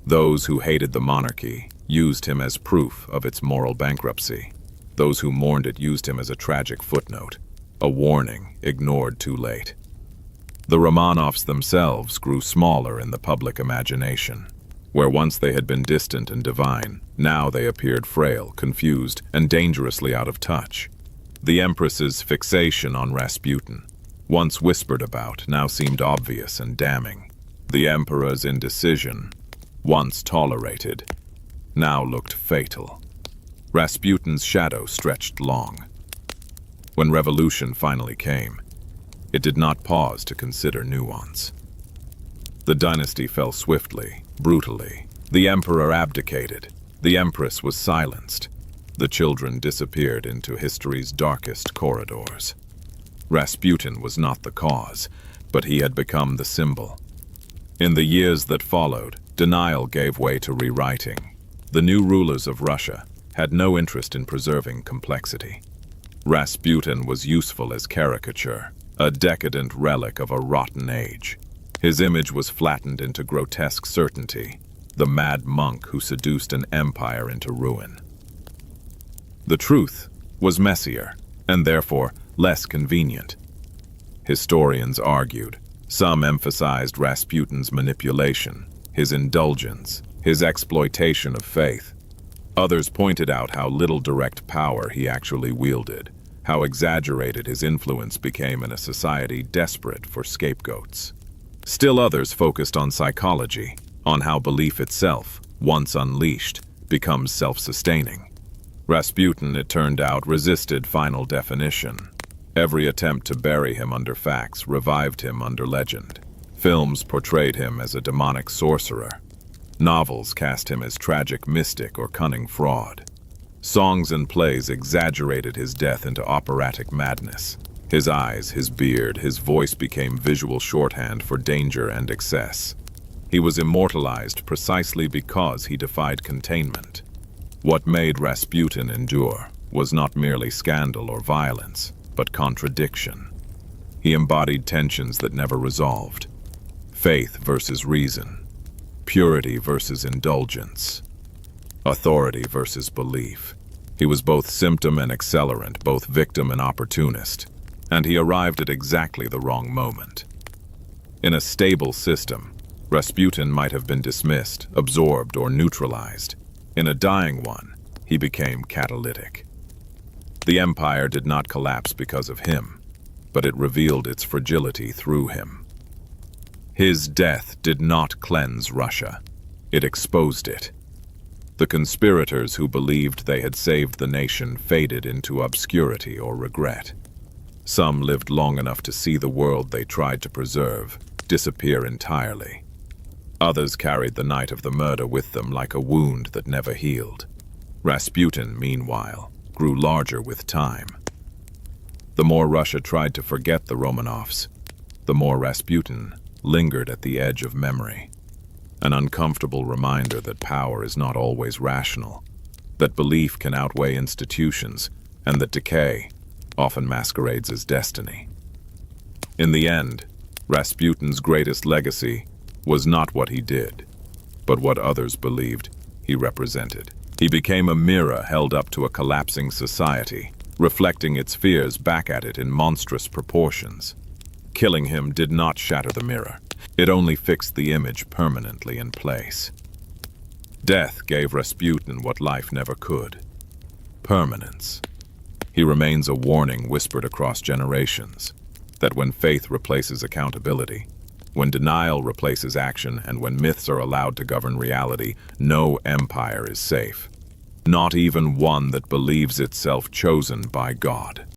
Those who hated the monarchy used him as proof of its moral bankruptcy. Those who mourned it used him as a tragic footnote, a warning ignored too late. The Romanovs themselves grew smaller in the public imagination. Where once they had been distant and divine, now they appeared frail, confused, and dangerously out of touch. The Empress's fixation on Rasputin, once whispered about, now seemed obvious and damning. The Emperor's indecision, once tolerated, now looked fatal. Rasputin's shadow stretched long. When revolution finally came, it did not pause to consider nuance. The dynasty fell swiftly, brutally. The emperor abdicated. The empress was silenced. The children disappeared into history's darkest corridors. Rasputin was not the cause, but he had become the symbol. In the years that followed, denial gave way to rewriting. The new rulers of Russia had no interest in preserving complexity. Rasputin was useful as caricature, a decadent relic of a rotten age. His image was flattened into grotesque certainty, the mad monk who seduced an empire into ruin. The truth was messier, and therefore less convenient. Historians argued. Some emphasized Rasputin's manipulation, his indulgence, his exploitation of faith. Others pointed out how little direct power he actually wielded, how exaggerated his influence became in a society desperate for scapegoats. Still others focused on psychology, on how belief itself, once unleashed, becomes self-sustaining. Rasputin, it turned out, resisted final definition. Every attempt to bury him under facts revived him under legend. Films portrayed him as a demonic sorcerer. Novels cast him as tragic mystic or cunning fraud. Songs and plays exaggerated his death into operatic madness. His eyes, his beard, his voice became visual shorthand for danger and excess. He was immortalized precisely because he defied containment. What made Rasputin endure was not merely scandal or violence, but contradiction. He embodied tensions that never resolved. Faith versus reason. Purity versus indulgence. Authority versus belief. He was both symptom and accelerant, both victim and opportunist, and he arrived at exactly the wrong moment. In a stable system, Rasputin might have been dismissed, absorbed, or neutralized. In a dying one, he became catalytic. The empire did not collapse because of him, but it revealed its fragility through him. His death did not cleanse Russia. It exposed it. The conspirators who believed they had saved the nation faded into obscurity or regret. Some lived long enough to see the world they tried to preserve disappear entirely. Others carried the night of the murder with them like a wound that never healed. Rasputin, meanwhile, grew larger with time. The more Russia tried to forget the Romanovs, the more Rasputin lingered at the edge of memory. An uncomfortable reminder that power is not always rational, that belief can outweigh institutions, and that decay often masquerades as destiny. In the end, Rasputin's greatest legacy was not what he did, but what others believed he represented. He became a mirror held up to a collapsing society, reflecting its fears back at it in monstrous proportions. Killing him did not shatter the mirror. It only fixed the image permanently in place. Death gave Rasputin what life never could: permanence. He remains a warning whispered across generations, that when faith replaces accountability, when denial replaces action, and when myths are allowed to govern reality, no empire is safe. Not even one that believes itself chosen by God.